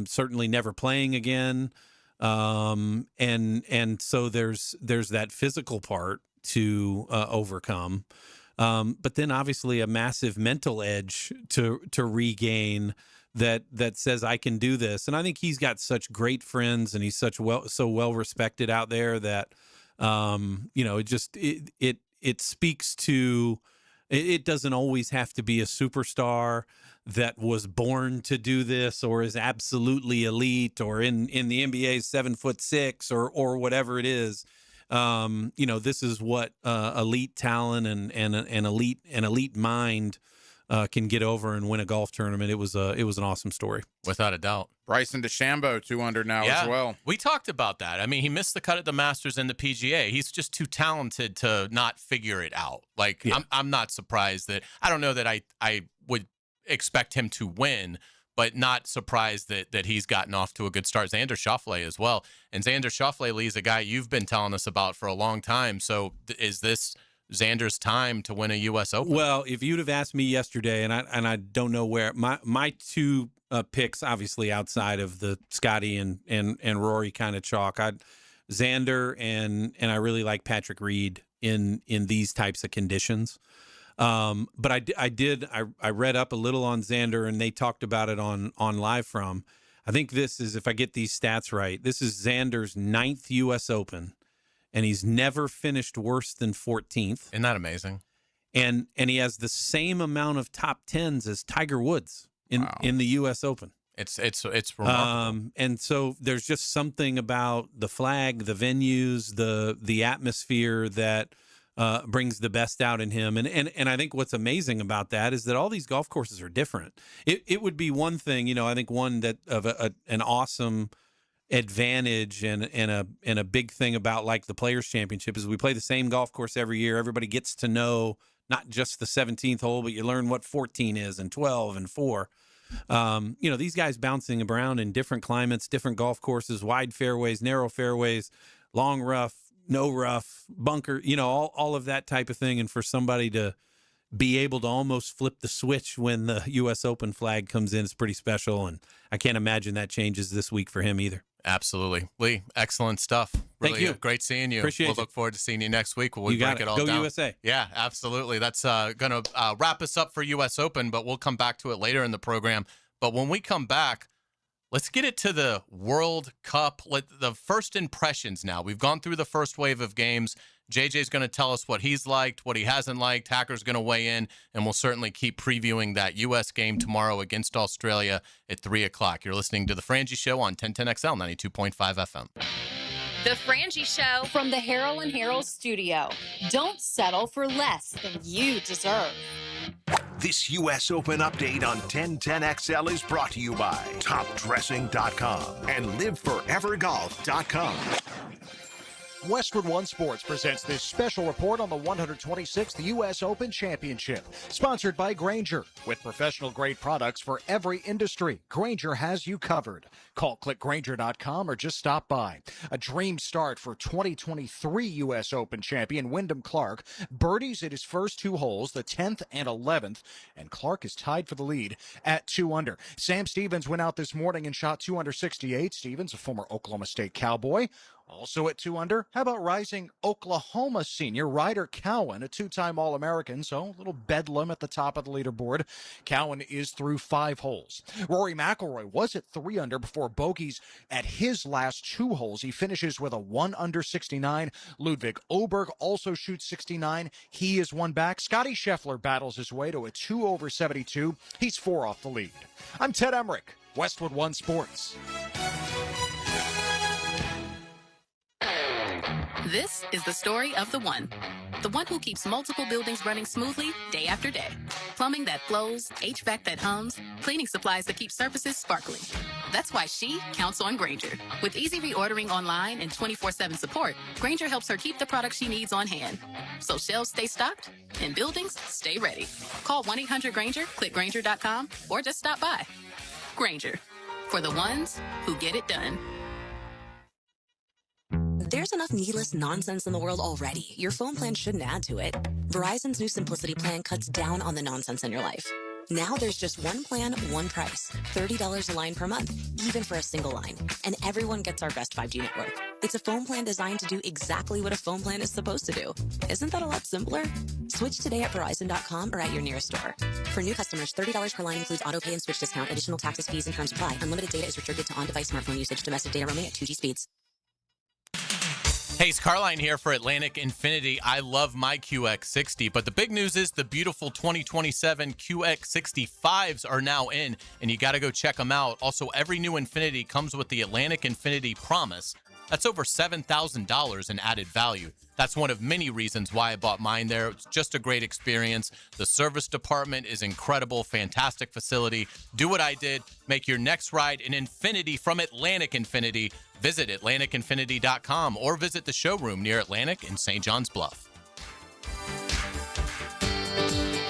certainly never playing again. And so there's that physical part to overcome. But then obviously a massive mental edge to regain that says I can do this. And I think he's got such great friends, and he's so well respected out there that it speaks to, it doesn't always have to be a superstar that was born to do this or is absolutely elite or in the NBA's 7'6" or whatever it is. This is what elite talent and an elite mind can get over and win a golf tournament. It was an awesome story, without a doubt. Bryson DeChambeau 2 under now as well. We talked about that. I mean, he missed the cut at the Masters and the PGA. He's just too talented to not figure it out. I'm not surprised that, I don't know that I would expect him to win, but not surprised that he's gotten off to a good start. Xander Schauffele as well. And Xander Schauffele is a guy you've been telling us about for a long time. So is this Xander's time to win a U.S. Open? Well, if you'd have asked me yesterday, and I don't know where, my two picks, obviously outside of the Scotty and Rory kind of chalk, Xander and I really like Patrick Reed in these types of conditions. But I read up a little on Xander, and they talked about it on Live From. I think this is, if I get these stats right, this is Xander's 9th U.S. Open, and he's never finished worse than 14th. Isn't that amazing? And he has the same amount of top 10s as Tiger Woods in the U.S. Open. It's remarkable. And so there's just something about the flag, the venues, the atmosphere that brings the best out in him. And I think what's amazing about that is that all these golf courses are different. It would be one thing, I think one that of an awesome advantage and a big thing about like the Players Championship is we play the same golf course every year. Everybody gets to know not just the 17th hole, but you learn what 14 is and 12 and 4. These guys bouncing around in different climates, different golf courses, wide fairways, narrow fairways, long rough, no rough, bunker, all of that type of thing. And for somebody to be able to almost flip the switch when the U.S. Open flag comes in is pretty special. And I can't imagine that changes this week for him either. Absolutely. Lee, excellent stuff. Really Thank you. Great seeing you. Appreciate We'll you. look forward to seeing you next week. We'll break it all Go down. USA. Yeah, absolutely. That's going to wrap us up for U.S. Open, but we'll come back to it later in the program. But when we come back, let's get it to the World Cup. The first impressions now. We've gone through the first wave of games. JJ's going to tell us what he's liked, what he hasn't liked. Hacker's going to weigh in, and we'll certainly keep previewing that U.S. game tomorrow against Australia at 3 o'clock. You're listening to The Frangie Show on 1010XL 92.5 FM. The Frangie Show from the Harold and Harold studio. Don't settle for less than you deserve. This U.S. Open update on 1010XL is brought to you by TopDressing.com and LiveForeverGolf.com. Westwood One Sports presents this special report on the 126th U.S. Open Championship, sponsored by Grainger. With professional-grade products for every industry, Grainger has you covered. Call clickgrainger.com or just stop by. A dream start for 2023 U.S. Open champion Wyndham Clark. Birdies at his first 2 holes, the 10th and 11th, and Clark is tied for the lead at 2 under. Sam Stevens went out this morning and shot 2 under 68. Stevens, a former Oklahoma State Cowboy. Also at 2 under, how about rising Oklahoma senior Ryder Cowan, a 2-time All-American, so a little bedlam at the top of the leaderboard. Cowan is through 5 holes. Rory McIlroy was at 3 under before bogeys at his last 2 holes. He finishes with a 1 under 69. Ludwig Oberg also shoots 69. He is 1 back. Scotty Scheffler battles his way to a 2 over 72. He's 4 off the lead. I'm Ted Emmerich, Westwood One Sports. This is the story of the one who keeps multiple buildings running smoothly day after day. Plumbing that flows, HVAC that hums, cleaning supplies that keep surfaces sparkling. That's why she counts on Grainger. With easy reordering online and 24/7 support, Grainger helps her keep the products she needs on hand. So shelves stay stocked and buildings stay ready. Call 1-800-GRAINGER, click Grainger.com, or just stop by. Grainger, for the ones who get it done. There's enough needless nonsense in the world already. Your phone plan shouldn't add to it. Verizon's new Simplicity plan cuts down on the nonsense in your life. Now there's just one plan, one price. $30 a line per month, even for a single line. And everyone gets our best 5G network. It's a phone plan designed to do exactly what a phone plan is supposed to do. Isn't that a lot simpler? Switch today at Verizon.com or at your nearest store. For new customers, $30 per line includes auto pay and switch discount. Additional taxes, fees, and terms apply. Unlimited data is restricted to on-device smartphone usage. Domestic data roaming at 2G speeds. Hey, it's Carline here for Atlantic Infinity. I love my QX60, but the big news is the beautiful 2027 QX65s are now in, and you got to go check them out. Also, every new Infinity comes with the Atlantic Infinity Promise. That's over $7,000 in added value. That's one of many reasons why I bought mine there. It's just a great experience. The service department is incredible, fantastic facility. Do what I did. Make your next ride an Infinity from Atlantic Infinity. Visit AtlanticInfinity.com or visit the showroom near Atlantic in St. John's Bluff.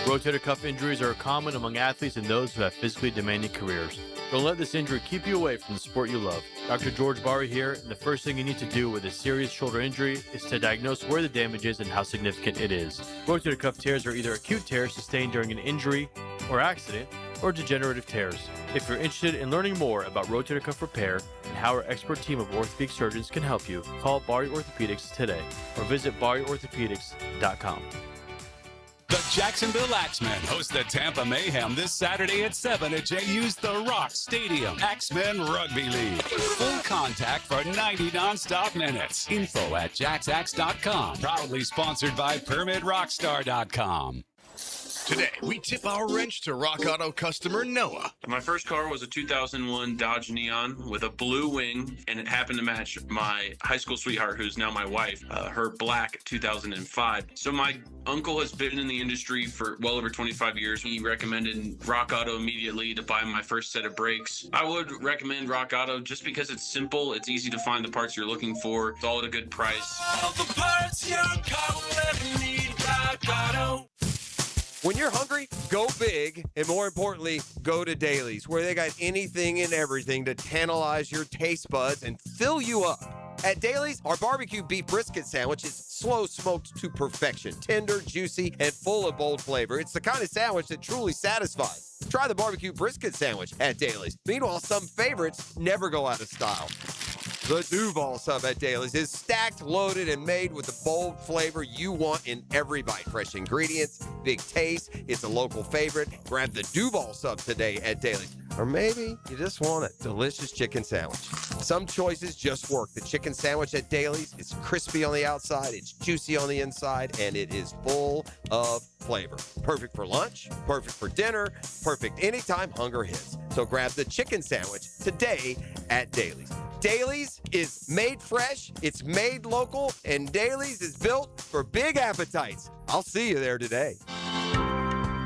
Rotator cuff injuries are common among athletes and those who have physically demanding careers. Don't let this injury keep you away from the sport you love. Dr. George Barry here, and the first thing you need to do with a serious shoulder injury is to diagnose where the damage is and how significant it is. Rotator cuff tears are either acute tears sustained during an injury or accident, or degenerative tears. If you're interested in learning more about rotator cuff repair and how our expert team of orthopedic surgeons can help you, call Barry Orthopedics today or visit barryorthopedics.com. The Jacksonville Axemen host the Tampa Mayhem this Saturday at 7 at JU's The Rock Stadium. Axemen Rugby League. Full contact for 90 nonstop minutes. Info at jacksax.com. Proudly sponsored by PermitRockstar.com. Today, we tip our wrench to Rock Auto customer Noah. My first car was a 2001 Dodge Neon with a blue wing, and it happened to match my high school sweetheart, who's now my wife, her black 2005. So my uncle has been in the industry for well over 25 years. He recommended Rock Auto immediately to buy my first set of brakes. I would recommend Rock Auto just because it's simple, it's easy to find the parts you're looking for, it's all at a good price. All the parts your car will ever need, Rock Auto. When you're hungry, go big, and more importantly, go to Dailies, where they got anything and everything to tantalize your taste buds and fill you up. At Dailies, our barbecue beef brisket sandwich is slow smoked to perfection, tender, juicy, and full of bold flavor. It's the kind of sandwich that truly satisfies. Try the barbecue brisket sandwich at Dailies. Meanwhile, some favorites never go out of style. The Duval sub at Dailies is stacked, loaded, and made with the bold flavor you want in every bite. Fresh ingredients, big taste. It's a local favorite. Grab the Duval sub today at Dailies. Or maybe you just want a delicious chicken sandwich. Some choices just work. The chicken sandwich at Dailies is crispy on the outside, it's juicy on the inside, and it is full of flavor. Perfect for lunch, perfect for dinner, perfect anytime hunger hits. So grab the chicken sandwich today at Dailies. Dailies is made fresh, it's made local, and Dailies is built for big appetites. I'll see you there today.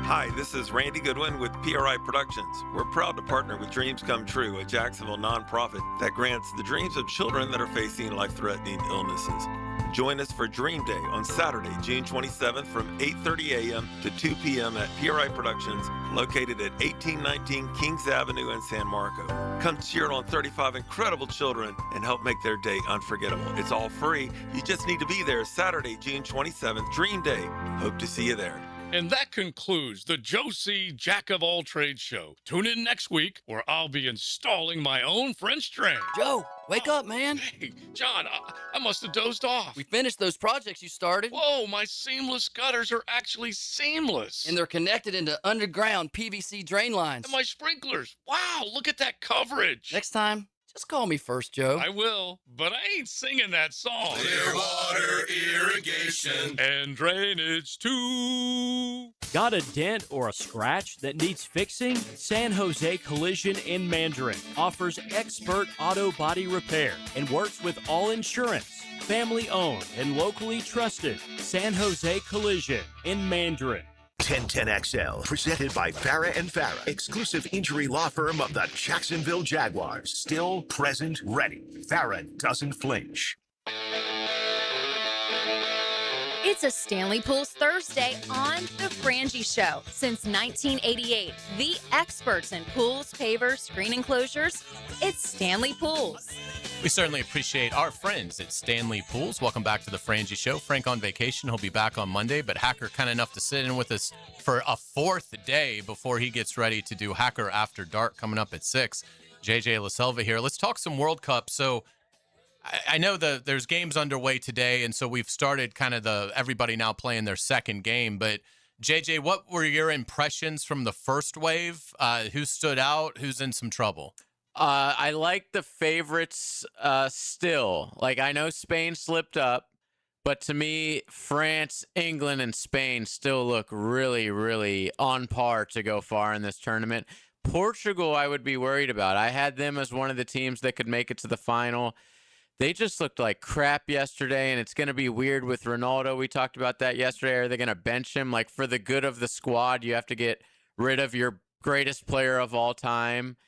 Hi, this is Randy Goodwin with PRI Productions. We're proud to partner with Dreams Come True, a Jacksonville nonprofit that grants the dreams of children that are facing life-threatening illnesses. Join us for Dream Day on Saturday, June 27th from 8:30 a.m. to 2 p.m. at PRI Productions, located at 1819 Kings Avenue in San Marco. Come cheer on 35 incredible children and help make their day unforgettable. It's all free. You just need to be there Saturday, June 27th, Dream Day. Hope to see you there. And that concludes the Joe C. Jack of All Trades show. Tune in next week where I'll be installing my own French drain. Joe, wake up, man. Hey, John, I must have dozed off. We finished those projects you started. Whoa, my seamless gutters are actually seamless. And they're connected into underground PVC drain lines. And my sprinklers. Wow, look at that coverage. Next time, just call me first, Joe. I will, but I ain't singing that song. Clear water irrigation and drainage too. Got a dent or a scratch that needs fixing? San Jose Collision in Mandarin offers expert auto body repair and works with all insurance. Family owned and locally trusted. San Jose Collision in Mandarin. 1010XL, presented by Farah and Farah, exclusive injury law firm of the Jacksonville Jaguars. Still, present, ready. Farah doesn't flinch. It's a Stanley Pools Thursday on The Frangie Show. Since 1988, the experts in pools, pavers, screen enclosures, it's Stanley Pools. We certainly appreciate our friends at Stanley Pools. Welcome back to the Frangie Show. Frank on vacation. He'll be back on Monday, but Hacker kind enough to sit in with us for a fourth day before he gets ready to do Hacker After Dark coming up at 6. JJ LaSelva here. Let's talk some World Cup. So I know there's games underway today, and so we've started kind of everybody now playing their second game. But JJ, what were your impressions from the first wave? Who stood out? Who's in some trouble? I like the favorites still. Like, I know Spain slipped up, but to me, France, England, and Spain still look really, really on par to go far in this tournament. Portugal, I would be worried about. I had them as one of the teams that could make it to the final. They just looked like crap yesterday, and it's going to be weird with Ronaldo. We talked about that yesterday. Are they going to bench him? Like, for the good of the squad, you have to get rid of your greatest player of all time.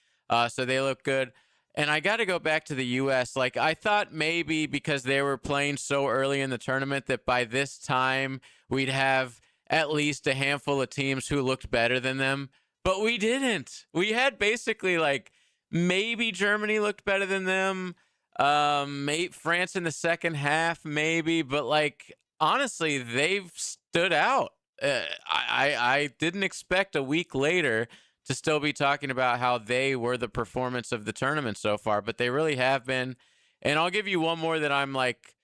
So they look good. And I got to go back to the U.S. Like, I thought maybe because they were playing so early in the tournament that by this time we'd have at least a handful of teams who looked better than them. But we didn't. We had basically, like, maybe Germany looked better than them. France in the second half, maybe. But, like, honestly, they've stood out. I didn't expect a week later to still be talking about how they were the performance of the tournament so far, but they really have been. And I'll give you one more that I'm like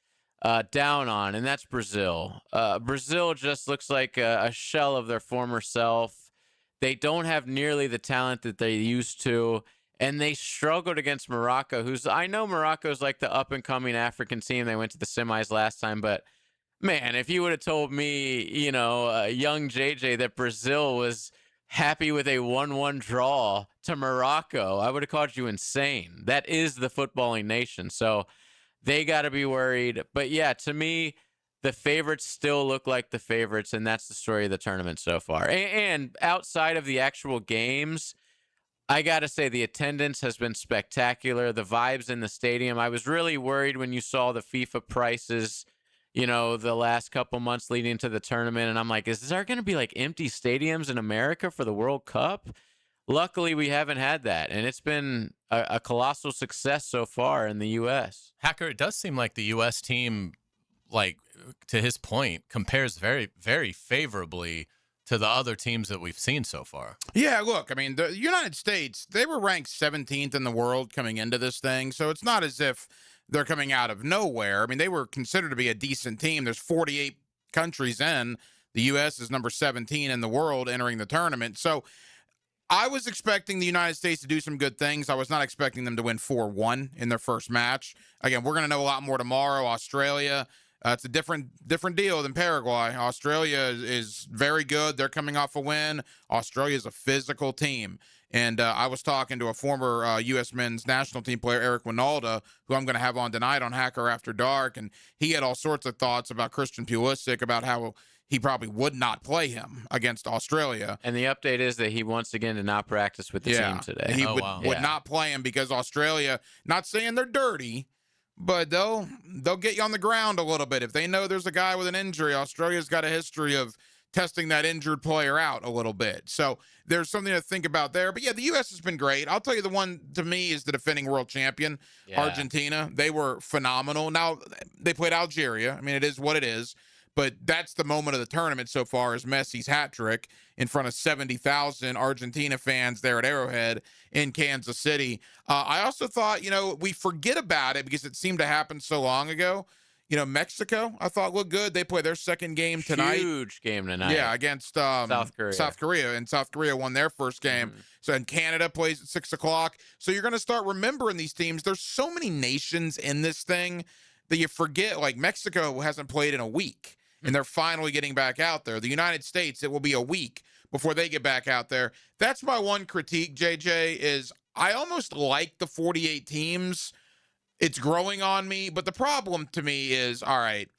down on, and that's Brazil. Brazil just looks like a shell of their former self. They don't have nearly the talent that they used to, and they struggled against Morocco, I know Morocco's like the up-and-coming African team. They went to the semis last time, but Man, if you would have told me, young JJ, that Brazil was happy with a 1-1 draw to Morocco, I would have called you insane. That is the footballing nation. So they got to be worried. But yeah, to me, the favorites still look like the favorites, and that's the story of the tournament so far. And outside of the actual games, I got to say the attendance has been spectacular. The vibes in the stadium. I was really worried when you saw the FIFA prices, the last couple months leading to the tournament. And I'm like, is there going to be like empty stadiums in America for the World Cup? Luckily, we haven't had that. And it's been a colossal success so far in the U.S. Hacker, it does seem like the U.S. team, like, to his point, compares very, very favorably to the other teams that we've seen so far. Yeah, look, I mean, the United States, they were ranked 17th in the world coming into this thing, so it's not as if they're coming out of nowhere. I mean, they were considered to be a decent team. There's 48 countries in. The U.S. is number 17 in the world entering the tournament. So I was expecting the United States to do some good things. I was not expecting them to win 4-1 in their first match. Again, we're going to know a lot more tomorrow. Australia, it's a different deal than Paraguay. Australia is very good. They're coming off a win. Australia is a physical team. And I was talking to a former U.S. men's national team player, Eric Winalda, who I'm going to have on tonight on Hacker After Dark. And he had all sorts of thoughts about Christian Pulisic, about how he probably would not play him against Australia. And the update is that he once again did not practice with the team today. He would not play him because Australia, not saying they're dirty, but they'll get you on the ground a little bit. If they know there's a guy with an injury, Australia's got a history of testing that injured player out a little bit. So there's something to think about there. But yeah, the U.S. has been great. I'll tell you, the one to me is the defending world champion, Argentina. They were phenomenal. Now, they played Algeria. I mean, it is what it is. But that's the moment of the tournament so far, is Messi's hat trick in front of 70,000 Argentina fans there at Arrowhead in Kansas City. I also thought, we forget about it because it seemed to happen so long ago. Mexico, I thought, looked good. They play their second game tonight. Huge game tonight. Yeah, against South Korea. And South Korea won their first game. So, and Canada plays at 6 o'clock. So you're going to start remembering these teams. There's so many nations in this thing that you forget. Like, Mexico hasn't played in a week, and they're finally getting back out there. The United States, it will be a week before they get back out there. That's my one critique, JJ, is I almost like the 48 teams. It's growing on me, but the problem to me is, all right,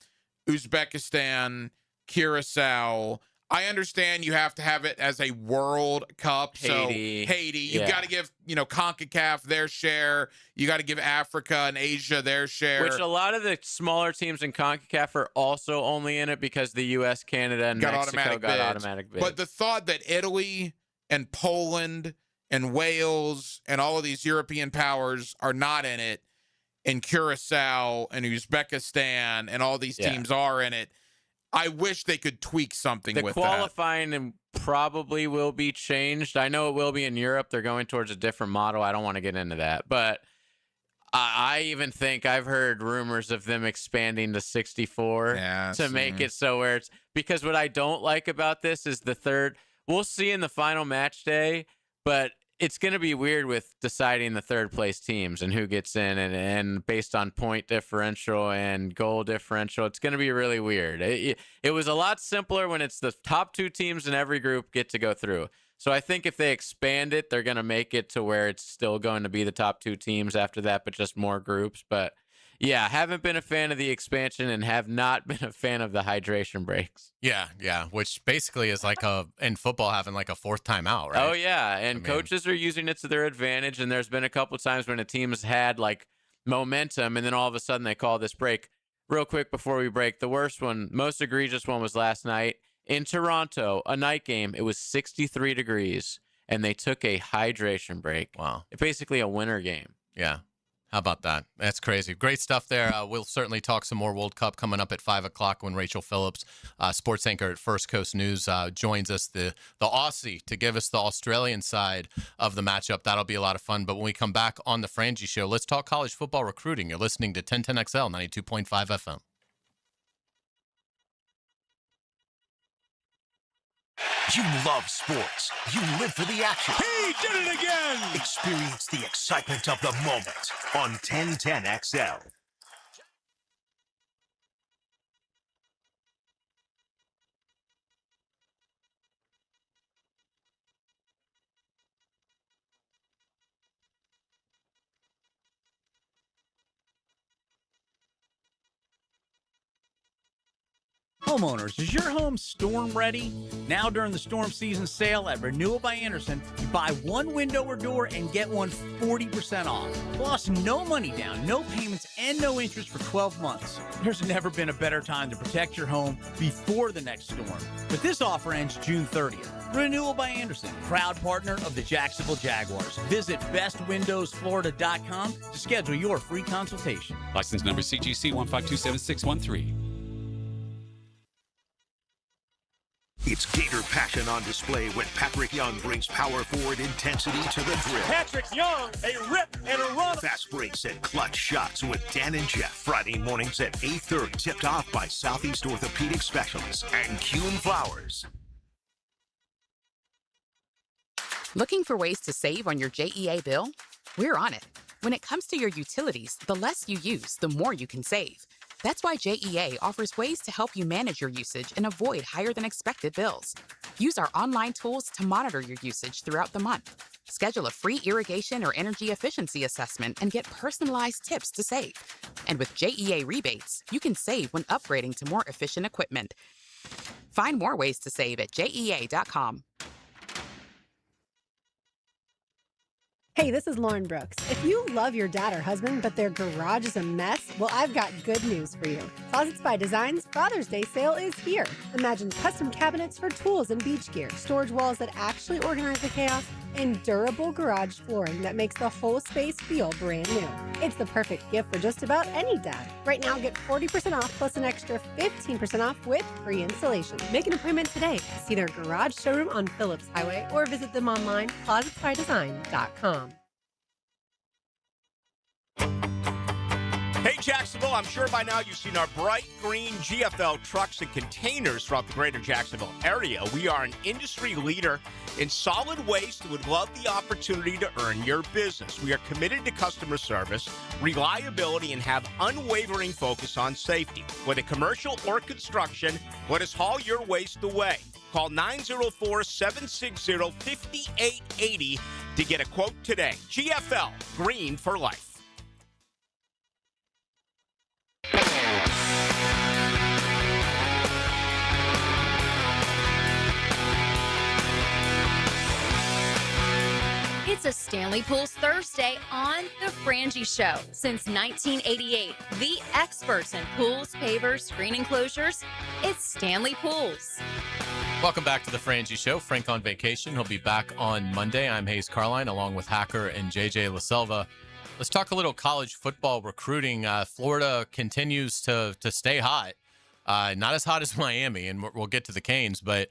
Uzbekistan, Curacao. I understand you have to have it as a World Cup. Haiti. So Haiti, you've got to give, CONCACAF their share. You got to give Africa and Asia their share. Which a lot of the smaller teams in CONCACAF are also only in it because the U.S., Canada, and Mexico got automatic bids. But the thought that Italy and Poland and Wales and all of these European powers are not in it, and Curacao and Uzbekistan and all these teams are in it, I wish they could tweak something with that. The qualifying probably will be changed. I know it will be in Europe. They're going towards a different model. I don't want to get into that. But I even think I've heard rumors of them expanding to 64 to make it so where it's – because what I don't like about this is the third – we'll see in the final match day, but – it's going to be weird with deciding the third place teams and who gets in and based on point differential and goal differential. It's going to be really weird. It was a lot simpler when it's the top two teams in every group get to go through. So I think if they expand it, they're going to make it to where it's still going to be the top two teams after that, but just more groups. But yeah, haven't been a fan of the expansion and have not been a fan of the hydration breaks. Yeah, which basically is like in football having like a fourth timeout, right? Oh, yeah, and coaches are using it to their advantage, and there's been a couple times when a team has had like momentum, and then all of a sudden they call this break. Real quick before we break, the worst one, most egregious one was last night in Toronto, a night game. It was 63 degrees, and they took a hydration break. Wow. It's basically a winter game. Yeah. How about that? That's crazy. Great stuff there. We'll certainly talk some more World Cup coming up at 5 o'clock when Rachel Phillips, sports anchor at First Coast News, joins us, the Aussie, to give us the Australian side of the matchup. That'll be a lot of fun. But when we come back on the Frangie Show, let's talk college football recruiting. You're listening to 1010XL 92.5 FM. You love sports. You live for the action. He did it again! Experience the excitement of the moment on 1010XL. Homeowners, is your home storm ready? Now during the storm season sale at Renewal by Anderson, you buy one window or door and get one 40% off. Plus, no money down, no payments, and no interest for 12 months. There's never been a better time to protect your home before the next storm. But this offer ends June 30th. Renewal by Anderson, proud partner of the Jacksonville Jaguars. Visit bestwindowsflorida.com to schedule your free consultation. License number CGC 1527613. It's Gator passion on display when Patrick Young brings power forward intensity to the drill. Patrick Young, a rip and a run. Fast breaks and clutch shots with Dan and Jeff. Friday mornings at 8:30. Tipped off by Southeast Orthopedic Specialists and Kuhn Flowers. Looking for ways to save on your JEA bill? We're on it. When it comes to your utilities, the less you use, the more you can save. That's why JEA offers ways to help you manage your usage and avoid higher than expected bills. Use our online tools to monitor your usage throughout the month. Schedule a free irrigation or energy efficiency assessment and get personalized tips to save. And with JEA rebates, you can save when upgrading to more efficient equipment. Find more ways to save at JEA.com. Hey, this is Lauren Brooks. If you love your dad or husband, but their garage is a mess, well, I've got good news for you. Closets by Design's Father's Day sale is here. Imagine custom cabinets for tools and beach gear, storage walls that actually organize the chaos, and durable garage flooring that makes the whole space feel brand new. It's the perfect gift for just about any dad. Right now, get 40% off plus an extra 15% off with free installation. Make an appointment today to see their garage showroom on Phillips Highway or visit them online, closetsbydesign.com. Hey, Jacksonville, I'm sure by now you've seen our bright green GFL trucks and containers throughout the greater Jacksonville area. We are an industry leader in solid waste and would love the opportunity to earn your business. We are committed to customer service, reliability, and have unwavering focus on safety. Whether commercial or construction, let us haul your waste away. Call 904-760-5880 to get a quote today. GFL, green for life. It's a Stanley Pools Thursday on The Frangie Show. Since 1988, the experts in pools, pavers, screen enclosures, it's Stanley Pools. Welcome back to The Frangie Show. Frank on vacation. He'll be back on Monday. I'm Hayes Carline, along with Hacker and JJ LaSelva. Let's talk a little college football recruiting. Florida continues to stay hot. Not as hot as Miami, and we'll get to the Canes, but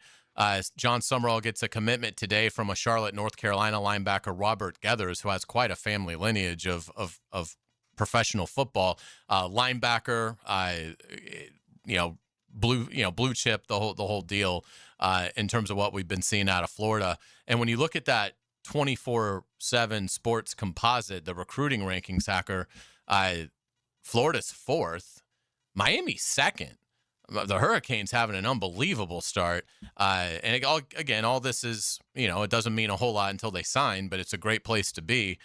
John Summerall gets a commitment today from a Charlotte, North Carolina linebacker, Robert Geathers, who has quite a family lineage of professional football. Linebacker, blue chip, the whole deal in terms of what we've been seeing out of Florida. And when you look at that 24/7 sports composite, the recruiting rankings, Hacker, Florida's fourth, Miami's second. The Hurricanes having an unbelievable start. And all this is, it doesn't mean a whole lot until they sign, but it's a great place to be.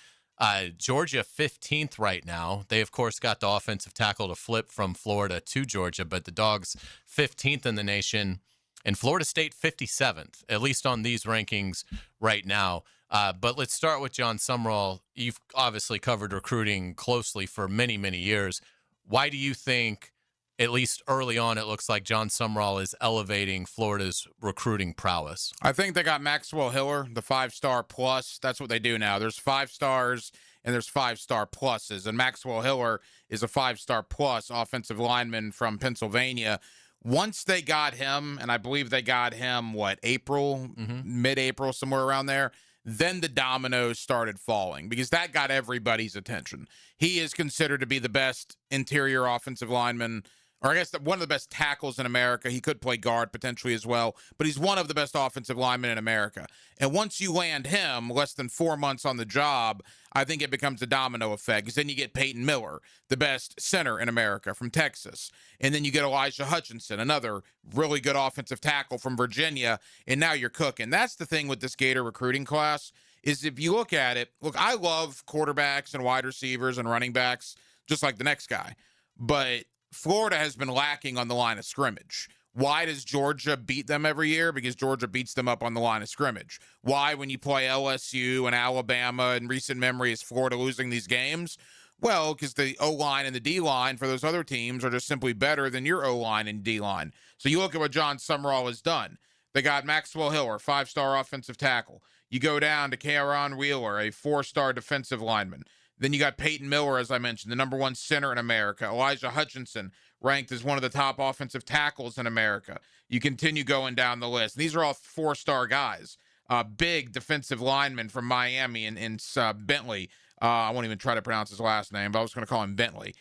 Georgia 15th right now. They, of course, got the offensive tackle to flip from Florida to Georgia, but the Dogs 15th in the nation. And Florida State 57th, at least on these rankings right now. But let's start with John Summerall. You've obviously covered recruiting closely for many, many years. Why do you think, at least early on, it looks like John Summerall is elevating Florida's recruiting prowess? I think they got Maxwell Hiller, the 5-star plus. That's what they do now. There's 5 stars and there's 5-star pluses. And Maxwell Hiller is a 5-star plus offensive lineman from Pennsylvania. Once they got him, and I believe they got him, April, mid-April, somewhere around there, then the dominoes started falling because that got everybody's attention. He is considered to be the best interior offensive lineman, or I guess one of the best tackles in America. He could play guard potentially as well, but he's one of the best offensive linemen in America. And once you land him, less than 4 months on the job, I think it becomes a domino effect because then you get Peyton Miller, the best center in America from Texas. And then you get Elijah Hutchinson, another really good offensive tackle from Virginia, and now you're cooking. That's the thing with this Gator recruiting class is if you look at it, I love quarterbacks and wide receivers and running backs just like the next guy, but Florida has been lacking on the line of scrimmage. Why does Georgia beat them every year? Because Georgia beats them up on the line of scrimmage. Why, when you play LSU and Alabama, in recent memory, is Florida losing these games? Well, because the O-line and the D-line for those other teams are just simply better than your O-line and D-line. So you look at what John Summerall has done. They got Maxwell Hiller, 5-star offensive tackle. You go down to Karon Wheeler, a 4-star defensive lineman. Then you got Peyton Miller, as I mentioned, the number 1 center in America. Elijah Hutchinson, ranked as one of the top offensive tackles in America. You continue going down the list. These are all 4-star guys. Big defensive lineman from Miami in Bentley. I won't even try to pronounce his last name, but I was going to call him Bentley.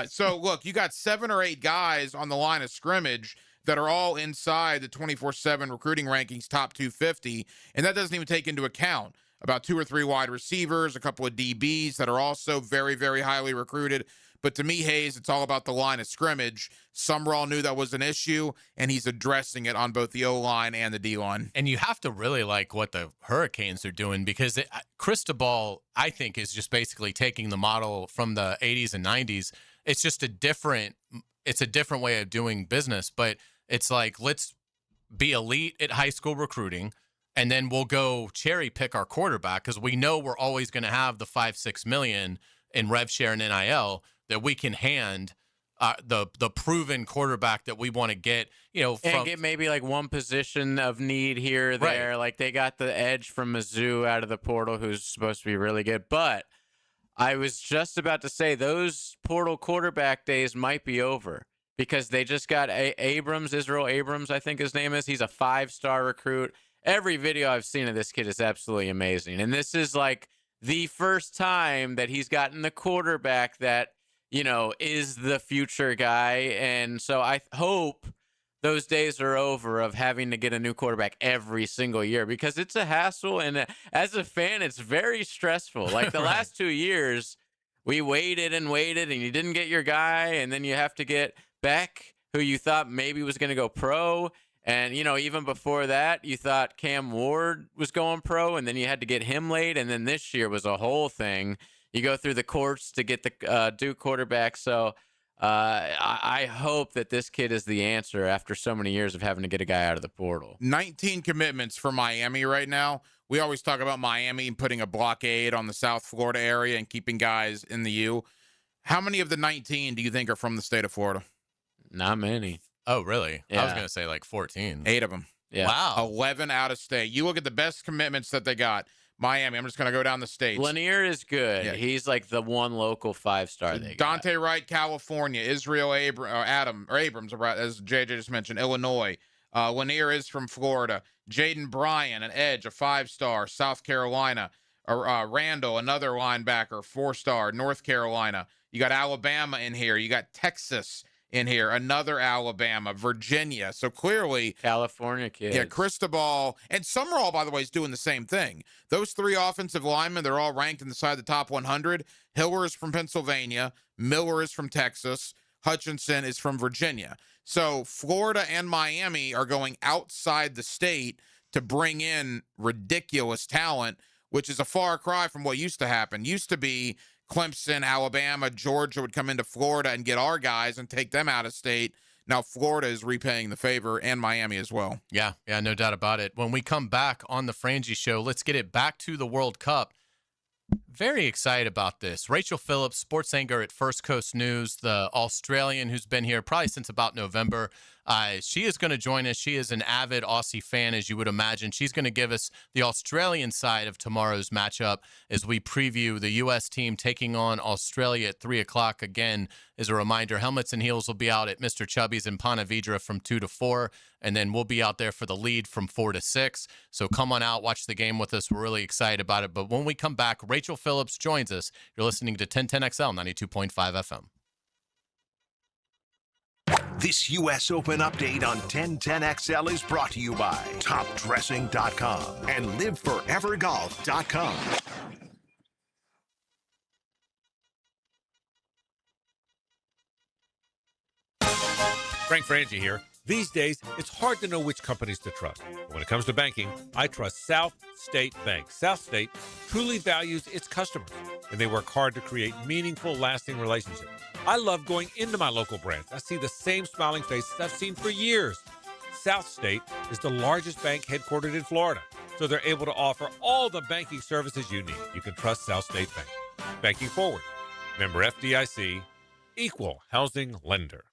So, look, you got 7 or 8 guys on the line of scrimmage that are all inside the 24/7 recruiting rankings, top 250, and that doesn't even take into account about 2 or 3 wide receivers, a couple of DBs that are also very, very highly recruited. But to me, Hayes, it's all about the line of scrimmage. Summerall knew that was an issue, and he's addressing it on both the O-line and the D-line. And you have to really like what the Hurricanes are doing, because Cristobal, I think, is just basically taking the model from the 80s and 90s. It's just a different way of doing business, but it's like, let's be elite at high school recruiting, and then we'll go cherry pick our quarterback, because we know we're always going to have the 5-6 million in rev share and NIL that we can hand the proven quarterback that we want to get, and get maybe like one position of need here or there. Right. Like they got the edge from Mizzou out of the portal, who's supposed to be really good. But I was just about to say those portal quarterback days might be over, because they just got Israel Abrams, I think his name is. He's a 5-star recruit. Every video I've seen of this kid is absolutely amazing. And this is like the first time that he's gotten the quarterback that, is the future guy. And so I hope those days are over of having to get a new quarterback every single year, because it's a hassle. And as a fan, it's very stressful. Like the last 2 years, we waited and you didn't get your guy. And then you have to get Beck, who you thought maybe was going to go pro. And, even before that, you thought Cam Ward was going pro, and then you had to get him late. And then this year was a whole thing. You go through the courts to get the Duke quarterback. So I hope that this kid is the answer after so many years of having to get a guy out of the portal. 19 commitments for Miami right now. We always talk about Miami putting a blockade on the South Florida area and keeping guys in the U. How many of the 19 do you think are from the state of Florida? Not many. Oh, really? Yeah. I was going to say like 14. 8 of them. Yeah. Wow. 11 out of state. You look at the best commitments that they got. Miami, I'm just going to go down the states. Lanier is good. Yeah. He's like the one local 5-star they got. Dante Wright, California. Israel Abrams, as JJ just mentioned, Illinois. Lanier is from Florida. Jaden Bryan, an edge, a 5-star, South Carolina. Randall, another linebacker, 4-star, North Carolina. You got Alabama in here. You got Texas in here, another Alabama, Virginia. So clearly, California kids. Yeah, Cristobal and Summerall, by the way, is doing the same thing. Those 3 offensive linemen, they're all ranked inside the top 100. Hiller is from Pennsylvania. Miller is from Texas. Hutchinson is from Virginia. So Florida and Miami are going outside the state to bring in ridiculous talent, which is a far cry from what used to happen. Used to be Clemson, Alabama, Georgia would come into Florida and get our guys and take them out of state. Now Florida is repaying the favor, and Miami as well. Yeah, no doubt about it. When we come back on the Frangie Show, let's get it back to the World Cup. Very excited about this. Rachel Phillips, sports anchor at First Coast News, the Australian who's been here probably since about November. She is going to join us. She is an avid Aussie fan, as you would imagine. She's going to give us the Australian side of tomorrow's matchup as we preview the U.S. team taking on Australia at 3 o'clock. Again, as a reminder, Helmets and Heels will be out at Mr. Chubby's in Ponte Vedra from 2 to 4, and then we'll be out there for the lead from 4 to 6. So come on out, watch the game with us. We're really excited about it. But when we come back, Rachel Phillips joins us. You're listening to 1010XL 92.5 FM. This U.S. Open update on 1010XL is brought to you by TopDressing.com and LiveForeverGolf.com. Frank Frangie here. These days, it's hard to know which companies to trust. But when it comes to banking, I trust South State Bank. South State truly values its customers, and they work hard to create meaningful, lasting relationships. I love going into my local branch. I see the same smiling faces I've seen for years. South State is the largest bank headquartered in Florida, so they're able to offer all the banking services you need. You can trust South State Bank. Banking forward. Member FDIC, equal housing lender.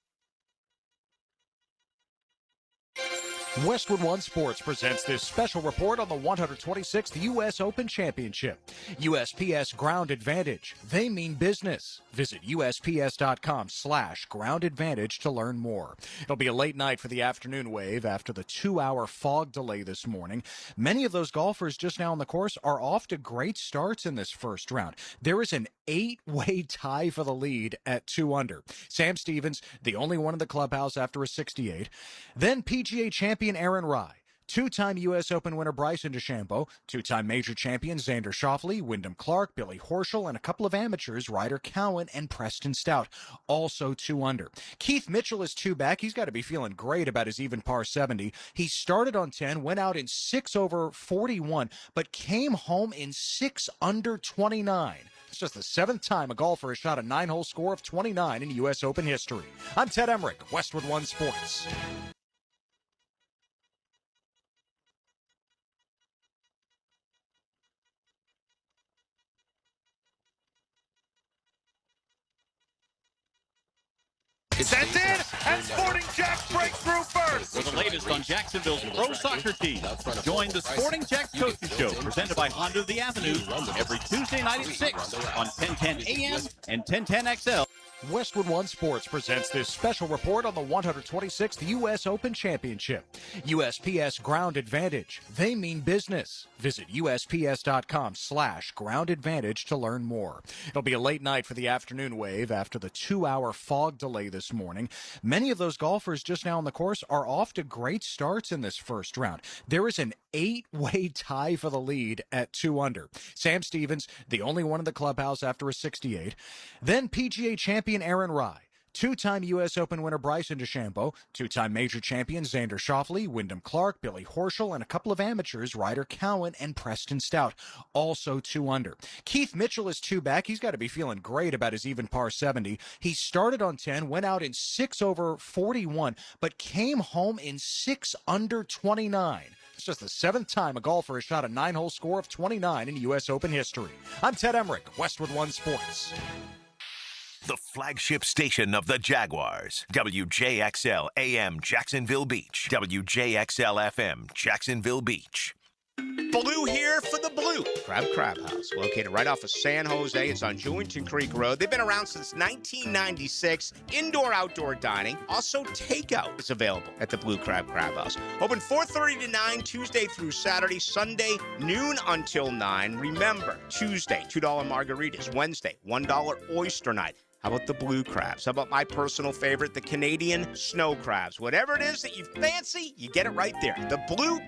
Westwood One Sports presents this special report on the 126th U.S. Open Championship. USPS Ground Advantage. They mean business. Visit USPS.com/Ground Advantage to learn more. It'll be a late night for the afternoon wave after the 2-hour fog delay this morning. Many of those golfers just now on the course are off to great starts in this first round. There is an 8-way tie for the lead at 2 under. Sam Stevens, the only one in the clubhouse after a 68. Then PGA champion Aaron Rai, two-time U.S. Open winner Bryson DeChambeau, two-time major champion Xander Schauffele, Wyndham Clark, Billy Horschel, and a couple of amateurs, Ryder Cowan and Preston Stout, also 2 under. Keith Mitchell is 2 back. He's got to be feeling great about his even par 70. He started on 10, went out in 6 over 41, but came home in 6 under 29. It's just the 7th time a golfer has shot a 9-hole score of 29 in U.S. Open history. I'm Ted Emmerich, Westwood One Sports. Sent in, and Sporting Jacks break through first. For the latest on Jacksonville's pro soccer team, join the Sporting Jacks Coaching Show, presented by Honda of the Avenue, every Tuesday night at 6 on 1010 AM and 1010 XL. Westwood One Sports presents this special report on the 126th U.S. Open Championship. USPS Ground Advantage. They mean business. Visit USPS.com/Ground Advantage to learn more. It'll be a late night for the afternoon wave after the 2-hour fog delay this morning. Many of those golfers just now on the course are off to great starts in this first round. There is an 8-way tie for the lead at 2 under. Sam Stevens, the only one in the clubhouse after a 68. Then PGA champion Aaron Rai, two-time U.S. Open winner Bryson DeChambeau, two-time major champion Xander Schauffele, Wyndham Clark, Billy Horschel, and a couple of amateurs, Ryder Cowan and Preston Stout, also 2 under. Keith Mitchell is 2 back. He's got to be feeling great about his even par 70. He started on 10, went out in 6 over 41, but came home in 6 under 29. It's just the 7th time a golfer has shot a 9-hole score of 29 in U.S. Open history. I'm Ted Emmerich, Westwood One Sports. The flagship station of the Jaguars. WJXL AM Jacksonville Beach. WJXL FM Jacksonville Beach. Blue here for the Blue Crab House, located right off of San Jose. It's on Jewington Creek Road. They've been around since 1996. Indoor-outdoor dining. Also, takeout is available at the Blue Crab House. Open 4:30 to 9, Tuesday through Saturday. Sunday, noon until 9. Remember, Tuesday, $2 margaritas. Wednesday, $1 oyster night. How about the blue crabs? How about my personal favorite, the Canadian snow crabs? Whatever it is that you fancy, you get it right there. The Blue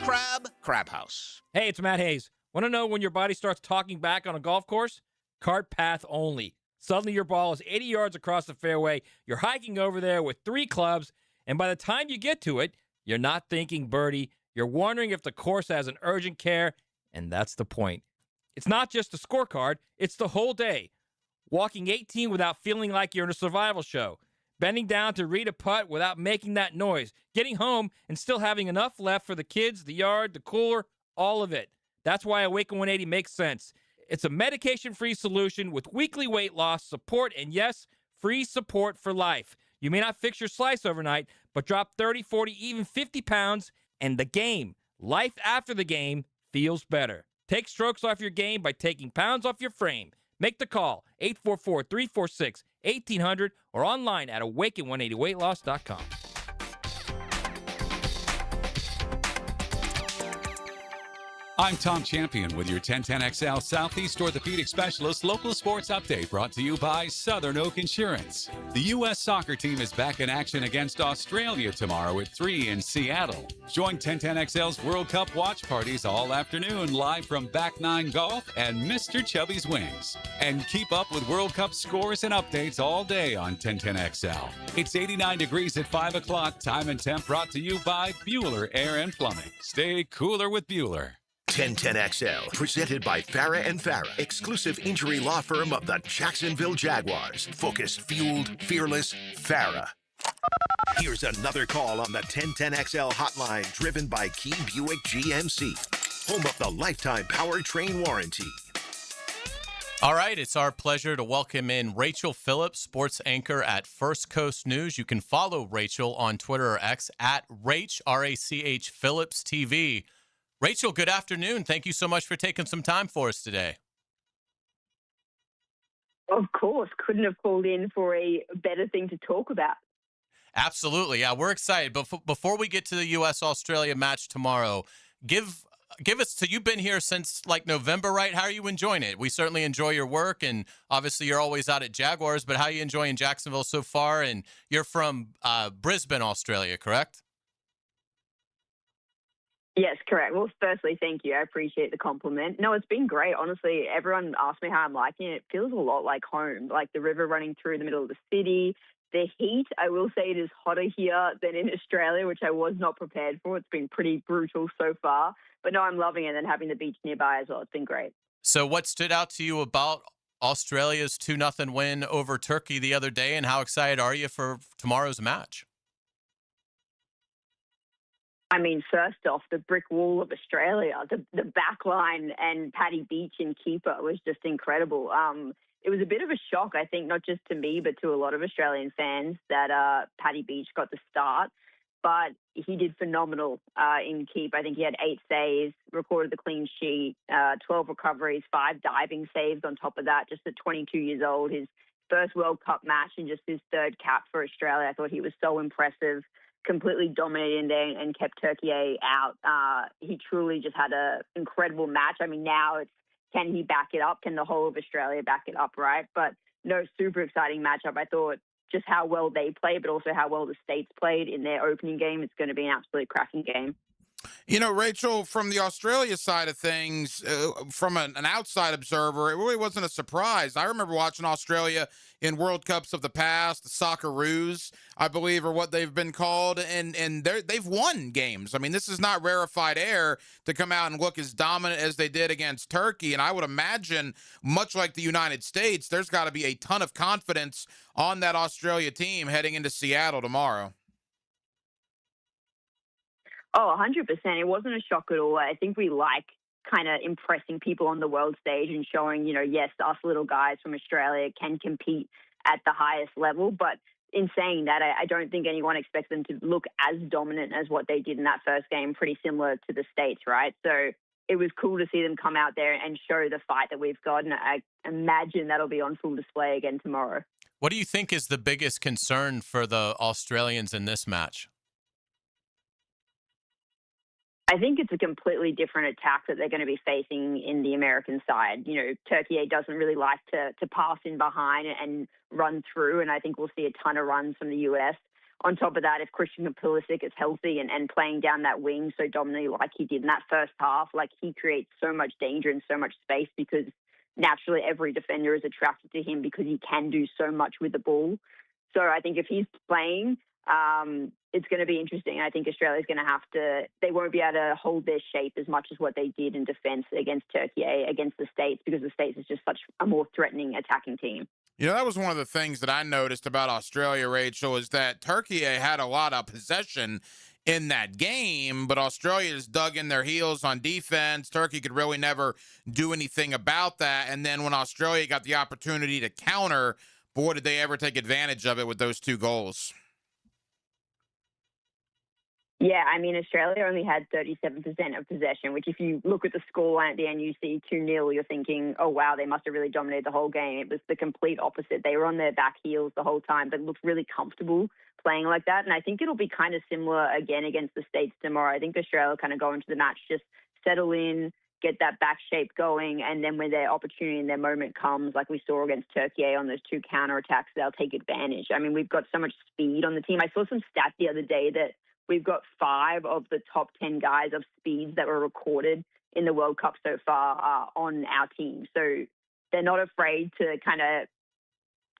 Crab House. Hey, it's Matt Hayes. Want to know when your body starts talking back on a golf course? Cart path only. Suddenly your ball is 80 yards across the fairway. You're hiking over there with 3 clubs, and by the time you get to it, you're not thinking birdie. You're wondering if the course has an urgent care, and that's the point. It's not just a scorecard, it's the whole day. Walking 18 without feeling like you're in a survival show. Bending down to read a putt without making that noise. Getting home and still having enough left for the kids, the yard, the cooler, all of it. That's why Awaken 180 makes sense. It's a medication-free solution with weekly weight loss, support, and yes, free support for life. You may not fix your slice overnight, but drop 30, 40, even 50 pounds, and the game, life after the game, feels better. Take strokes off your game by taking pounds off your frame. Make the call, 844-346-1800, or online at awaken180weightloss.com. I'm Tom Champion with your 1010XL Southeast Orthopedic Specialist local sports update, brought to you by Southern Oak Insurance. The U.S. soccer team is back in action against Australia tomorrow at 3 in Seattle. Join 1010XL's World Cup watch parties all afternoon live from Back 9 Golf and Mr. Chubby's Wings. And keep up with World Cup scores and updates all day on 1010XL. It's 89 degrees at 5 o'clock. Time and temp brought to you by Bueller Air and Plumbing. Stay cooler with Bueller. 1010XL, presented by Farah and Farah, exclusive injury law firm of the Jacksonville Jaguars. Focused, fueled, fearless, Farah. Here's another call on the 1010XL hotline driven by Key Buick GMC, home of the lifetime powertrain warranty. All right, it's our pleasure to welcome in Rachel Phillips, sports anchor at First Coast News. You can follow Rachel on Twitter or X at R-A-C-H Phillips TV. Rachel, good afternoon. Thank you so much for taking some time for us today. Of course, couldn't have called in for a better thing to talk about. Absolutely. Yeah, we're excited. But before we get to the U.S.-Australia match tomorrow, give us, so you've been here since like November, right? How are you enjoying it? We certainly enjoy your work, and obviously you're always out at Jaguars, but how are you enjoying Jacksonville so far? And you're from Brisbane, Australia, correct? Yes, correct. Well, firstly, thank you. I appreciate the compliment. No, it's been great. Honestly, everyone asked me how I'm liking it. It feels a lot like home, like the river running through the middle of the city. The heat, I will say it is hotter here than in Australia, which I was not prepared for. It's been pretty brutal so far. But no, I'm loving it, and having the beach nearby as well. It's been great. So what stood out to you about Australia's 2-0 win over Turkey the other day, and how excited are you for tomorrow's match? I mean, first off, the brick wall of Australia, the back line and Paddy Beach in keeper was just incredible. It was a bit of a shock, I think, not just to me, but to a lot of Australian fans that Paddy Beach got the start. But he did phenomenal in keep. I think he had 8 saves, recorded the clean sheet, 12 recoveries, 5 diving saves on top of that, just at 22 years old. His first World Cup match and just his 3rd cap for Australia. I thought he was so impressive, completely dominated there and kept Turkey out. He truly just had an incredible match. I mean, now it's, can he back it up? Can the whole of Australia back it up, right? But no, super exciting matchup. I thought just how well they played, but also how well the States played in their opening game. It's going to be an absolutely cracking game. You know, Rachel, from the Australia side of things, from an outside observer, it really wasn't a surprise. I remember watching Australia in World Cups of the past, the Socceroos, I believe, are what they've been called, and they've won games. I mean, this is not rarefied air to come out and look as dominant as they did against Turkey, and I would imagine, much like the United States, there's got to be a ton of confidence on that Australia team heading into Seattle tomorrow. Oh, 100%. It wasn't a shock at all. I think we like kind of impressing people on the world stage and showing, you know, yes, us little guys from Australia can compete at the highest level. But in saying that, I don't think anyone expects them to look as dominant as what they did in that first game, pretty similar to the States, right? So it was cool to see them come out there and show the fight that we've got. And I imagine that'll be on full display again tomorrow. What do you think is the biggest concern for the Australians in this match? I think it's a completely different attack that they're going to be facing in the American side. You know, Turkey doesn't really like to pass in behind and run through, and I think we'll see a ton of runs from the U.S. On top of that, if Christian Pulisic is healthy and playing down that wing so dominantly like he did in that first half, like he creates so much danger and so much space because naturally every defender is attracted to him because he can do so much with the ball. So I think if he's playing, it's going to be interesting. I think Australia's going to have to, they won't be able to hold their shape as much as what they did in defense against Turkey, against the States, because the States is just such a more threatening attacking team. You know, that was one of the things that I noticed about Australia, Rachel, is that Turkey had a lot of possession in that game, but Australia just dug in their heels on defense. Turkey could really never do anything about that. And then when Australia got the opportunity to counter, boy, did they ever take advantage of it with those 2 goals. Yeah, I mean, Australia only had 37% of possession, which if you look at the scoreline at the end, you see 2-0, you're thinking, oh, wow, they must have really dominated the whole game. It was the complete opposite. They were on their back heels the whole time, but looked really comfortable playing like that. And I think it'll be kind of similar again against the States tomorrow. I think Australia kind of go into the match, just settle in, get that back shape going, and then when their opportunity and their moment comes, like we saw against Turkey on those 2 counterattacks, they'll take advantage. I mean, we've got so much speed on the team. I saw some stat the other day that we've got 5 of the top 10 guys of speeds that were recorded in the World Cup so far on our team. So they're not afraid to kind of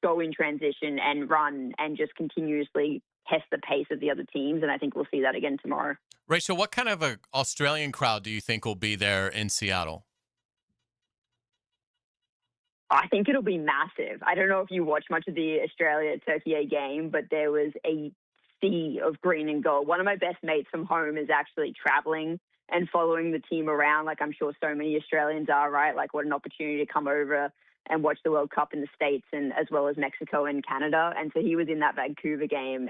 go in transition and run and just continuously test the pace of the other teams. And I think we'll see that again tomorrow. Rachel, what kind of an Australian crowd do you think will be there in Seattle? I think it'll be massive. I don't know if you watch much of the Australia-Turkey game, but there was a sea of green and gold. One of my best mates from home is actually traveling and following the team around, like I'm sure so many Australians are, right? Like, what an opportunity to come over and watch the World Cup in the States, and as well as Mexico and Canada. And so he was in that Vancouver game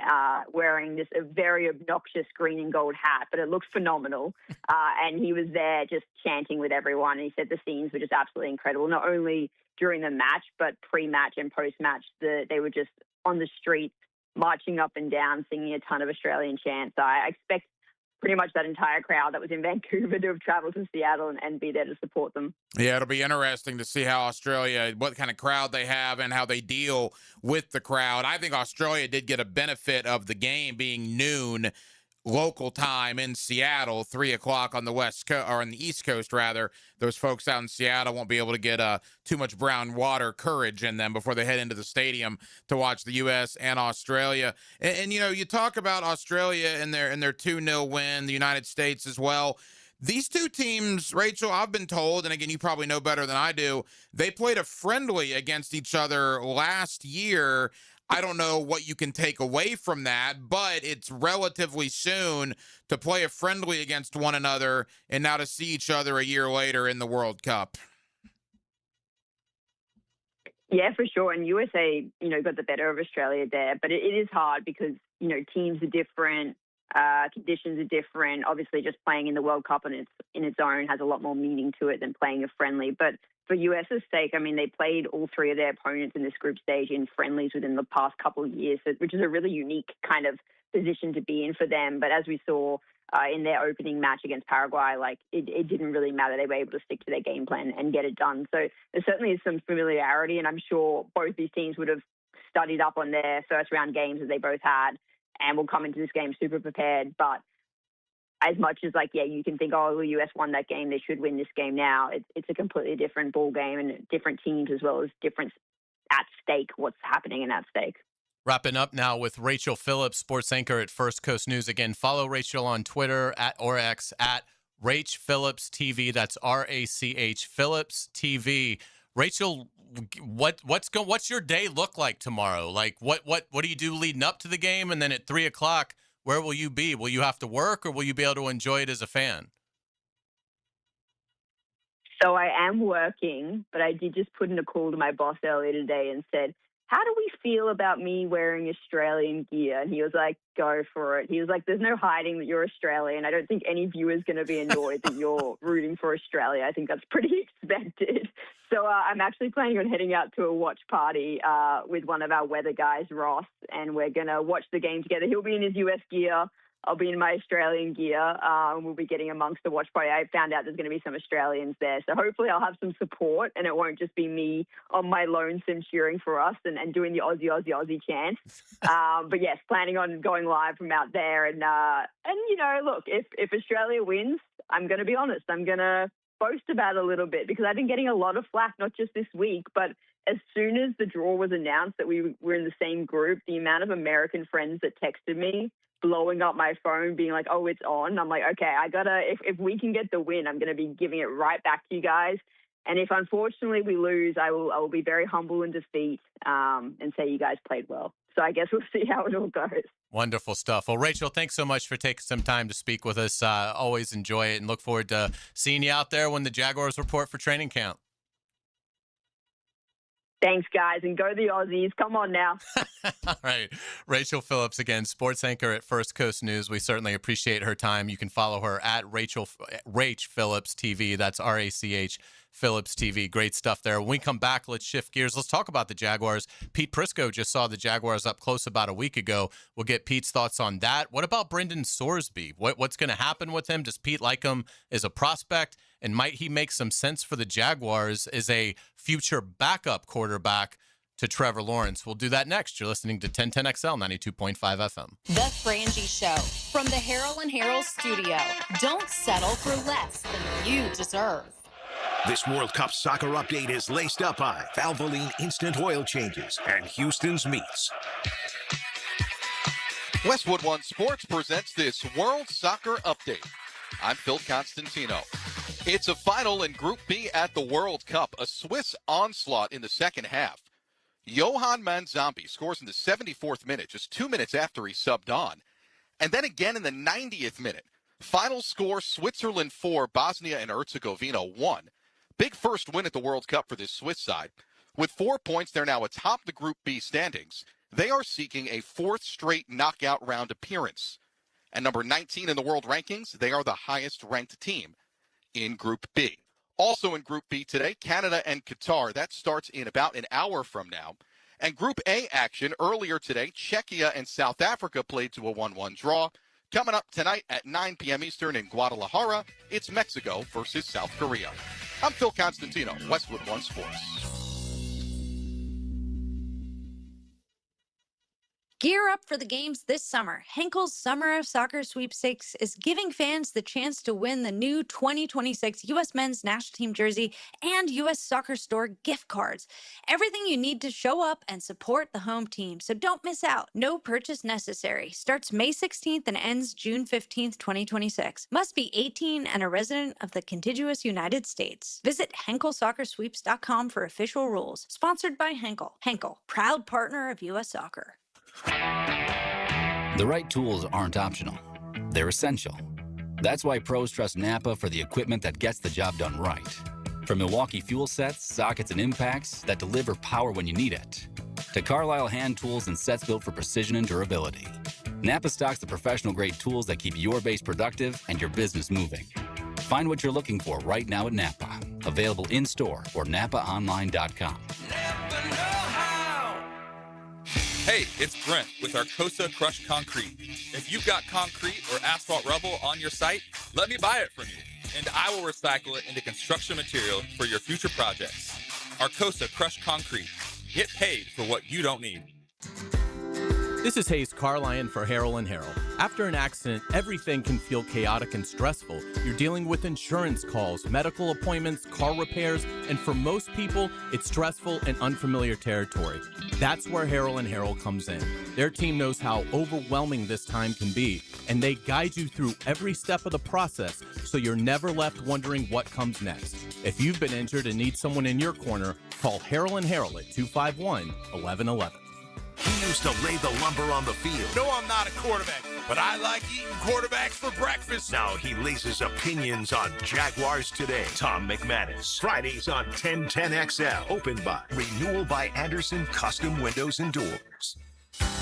wearing this a very obnoxious green and gold hat, but it looks phenomenal. And he was there just chanting with everyone. And he said the scenes were just absolutely incredible, not only during the match, but pre-match and post-match. They were just on the streets, marching up and down, singing a ton of Australian chants. So I expect pretty much that entire crowd that was in Vancouver to have traveled to Seattle and be there to support them. Yeah, it'll be interesting to see how Australia, what kind of crowd they have and how they deal with the crowd. I think Australia did get a benefit of the game being noon local time in Seattle, 3 o'clock on the West Coast, or on the East Coast rather. Those folks out in Seattle won't be able to get too much brown water courage in them before they head into the stadium to watch the U.S. and Australia. And you know, you talk about Australia and their 2-0 win, the United States as well. These two teams, Rachel, I've been told, and again, you probably know better than I do, they played a friendly against each other last year. I don't know what you can take away from that, but it's relatively soon to play a friendly against one another and now to see each other a year later in the World Cup. Yeah, for sure. And USA, got the better of Australia there, but it is hard because, teams are different, conditions are different. Obviously, just playing in the World Cup in its own has a lot more meaning to it than playing a friendly. But for US's sake, I mean, they played all three of their opponents in this group stage in friendlies within the past couple of years, which is a really unique kind of position to be in for them. But as we saw in their opening match against Paraguay, like it didn't really matter. They were able to stick to their game plan and get it done. So there certainly is some familiarity, and I'm sure both these teams would have studied up on their first round games that they both had and will come into this game super prepared. But as much as you can think, oh, the US won that game, they should win this game now. It's a completely different ball game and different teams as well as different at stake, what's happening in at stake. Wrapping up now with Rachel Phillips, sports anchor at First Coast News. Again, follow Rachel on Twitter or X at Rach Phillips TV. That's RACH Phillips TV. Rachel, what's your day look like tomorrow? Like what do you do leading up to the game, and then at 3 o'clock? Where will you be? Will you have to work, or will you be able to enjoy it as a fan? So I am working, but I did just put in a call to my boss earlier today and said, how do we feel about me wearing Australian gear? And he was like, go for it. He was like, there's no hiding that you're Australian. I don't think any viewer's going to be annoyed that you're rooting for Australia. I think that's pretty expected. So I'm actually planning on heading out to a watch party with one of our weather guys, Ross, and we're going to watch the game together. He'll be in his US gear. I'll be in my Australian gear, and we'll be getting amongst the watch party. I found out there's going to be some Australians there. So hopefully I'll have some support, and it won't just be me on my lonesome cheering for us and doing the Aussie, Aussie, Aussie chant. But yes, planning on going live from out there. And look, if Australia wins, I'm going to be honest. I'm going to boast about it a little bit because I've been getting a lot of flack, not just this week, but as soon as the draw was announced that we were in the same group, the amount of American friends that texted me, blowing up my phone, being like, oh, it's on. I'm like, okay, if we can get the win, I'm going to be giving it right back to you guys. And if unfortunately we lose, I will be very humble in defeat and say you guys played well. So I guess we'll see how it all goes. Wonderful stuff. Well, Rachel, thanks so much for taking some time to speak with us. Always enjoy it and look forward to seeing you out there when the Jaguars report for training camp. Thanks, guys, and go the Aussies. Come on now. All right. Rachel Phillips, again, sports anchor at First Coast News. We certainly appreciate her time. You can follow her at Rach Phillips TV. That's RACH Phillips TV. Great stuff there. When we come back, let's shift gears. Let's talk about the Jaguars. Pete Prisco just saw the Jaguars up close about a week ago. We'll get Pete's thoughts on that. What about Brendan Sorsby? What's going to happen with him? Does Pete like him as a prospect? And might he make some sense for the Jaguars as a future backup quarterback to Trevor Lawrence? We'll do that next. You're listening to 1010XL 92.5 FM. The Frangie Show from the Harold and Harold studio. Don't settle for less than you deserve. This World Cup soccer update is laced up by Valvoline Instant Oil Changes and Houston's Meats. Westwood One Sports presents this World Soccer Update. I'm Phil Constantino. It's a final in Group B at the World Cup, a Swiss onslaught in the second half. Johan Manzambi scores in the 74th minute, just 2 minutes after he subbed on. And then again in the 90th minute. Final score, Switzerland 4, Bosnia and Herzegovina 1. Big first win at the World Cup for this Swiss side. With 4 points, they're now atop the Group B standings. They are seeking a 4th straight knockout round appearance. And number 19 in the world rankings, they are the highest ranked team in Group B. Also in Group B today, Canada and Qatar. That starts in about an hour from now. And Group A action earlier today, Czechia and South Africa played to a 1-1 draw. Coming up tonight at 9 p.m. Eastern in Guadalajara, it's Mexico versus South Korea. I'm Phil Constantino, Westwood One Sports. Gear up for the games this summer. Henkel's Summer of Soccer Sweepstakes is giving fans the chance to win the new 2026 U.S. Men's National Team jersey and U.S. Soccer Store gift cards. Everything you need to show up and support the home team, so don't miss out. No purchase necessary. Starts May 16th and ends June 15th, 2026. Must be 18 and a resident of the contiguous United States. Visit HenkelSoccerSweeps.com for official rules. Sponsored by Henkel. Henkel, proud partner of U.S. Soccer. The right tools aren't optional. They're essential. That's why pros trust Napa for the equipment that gets the job done right. From Milwaukee fuel sets, sockets, and impacts that deliver power when you need it, to Carlisle hand tools and sets built for precision and durability. Napa stocks the professional-grade tools that keep your base productive and your business moving. Find what you're looking for right now at Napa. Available in-store or NapaOnline.com. Hey, it's Brent with Arcosa Crushed Concrete. If you've got concrete or asphalt rubble on your site, let me buy it from you, and I will recycle it into construction material for your future projects. Arcosa Crushed Concrete. Get paid for what you don't need. This is Hayes Carlion for Harrell & Harrell. After an accident, everything can feel chaotic and stressful. You're dealing with insurance calls, medical appointments, car repairs, and for most people, it's stressful and unfamiliar territory. That's where Harrell & Harrell comes in. Their team knows how overwhelming this time can be, and they guide you through every step of the process so you're never left wondering what comes next. If you've been injured and need someone in your corner, call Harrell & Harrell at 251-1111. He used to lay the lumber on the field. No, I'm not a quarterback, but I like eating quarterbacks for breakfast. Now he lays his opinions on Jaguars Today. Tom McManus. Fridays on 1010XL. Opened by Renewal by Anderson Custom Windows and Doors.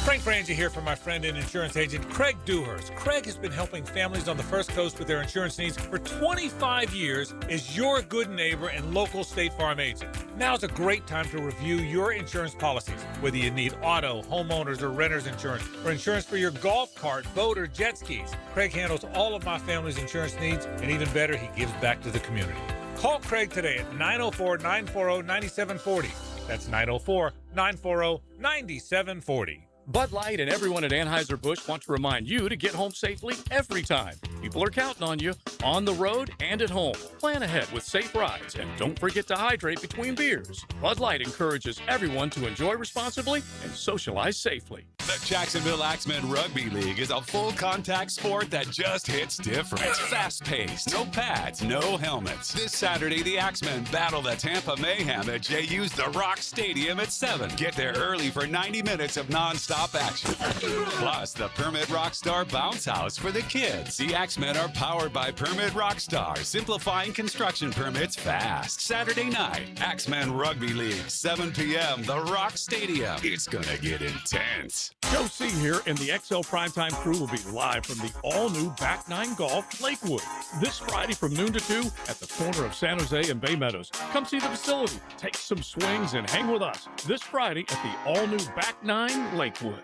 Frank Frangie here for my friend and insurance agent Craig Dewhurst. Craig has been helping families on the First Coast with their insurance needs for 25 years as your good neighbor and local State Farm agent. Now's a great time to review your insurance policies, whether you need auto, homeowners, or renter's insurance, or insurance for your golf cart, boat, or jet skis. Craig handles all of my family's insurance needs, and even better, he gives back to the community. Call Craig today at 904-940-9740. That's 904-940-9740. Bud Light and everyone at Anheuser-Busch want to remind you to get home safely every time. People are counting on you, on the road and at home. Plan ahead with safe rides, and don't forget to hydrate between beers. Bud Light encourages everyone to enjoy responsibly and socialize safely. The Jacksonville Axemen Rugby League is a full-contact sport that just hits different. It's fast-paced, no pads, no helmets. This Saturday, the Axemen battle the Tampa Mayhem at JU's The Rock Stadium at 7. Get there early for 90 minutes of non-stop action. Plus, the Permit Rockstar Bounce House for the kids. The Axemen are powered by Permit Rockstar, simplifying construction permits fast. Saturday night, Axemen Rugby League, 7 p.m., The Rock Stadium. It's gonna get intense. Joe C. here, and the XL Primetime crew will be live from the all-new Back 9 Golf Lakewood this Friday from noon to 2 at the corner of San Jose and Bay Meadows. Come see the facility, take some swings, and hang with us this Friday at the all-new Back 9 Lakewood.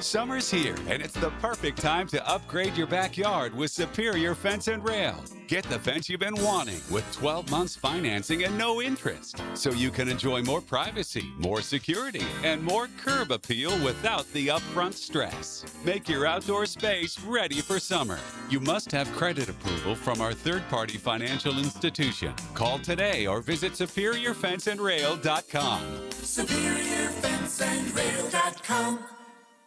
Summer's here, and it's the perfect time to upgrade your backyard with Superior Fence and Rail. Get the fence you've been wanting with 12 months financing and no interest, so you can enjoy more privacy, more security, and more curb appeal without the upfront stress. Make your outdoor space ready for summer. You must have credit approval from our third-party financial institution. Call today or visit SuperiorFenceandRail.com. SuperiorFenceandRail.com.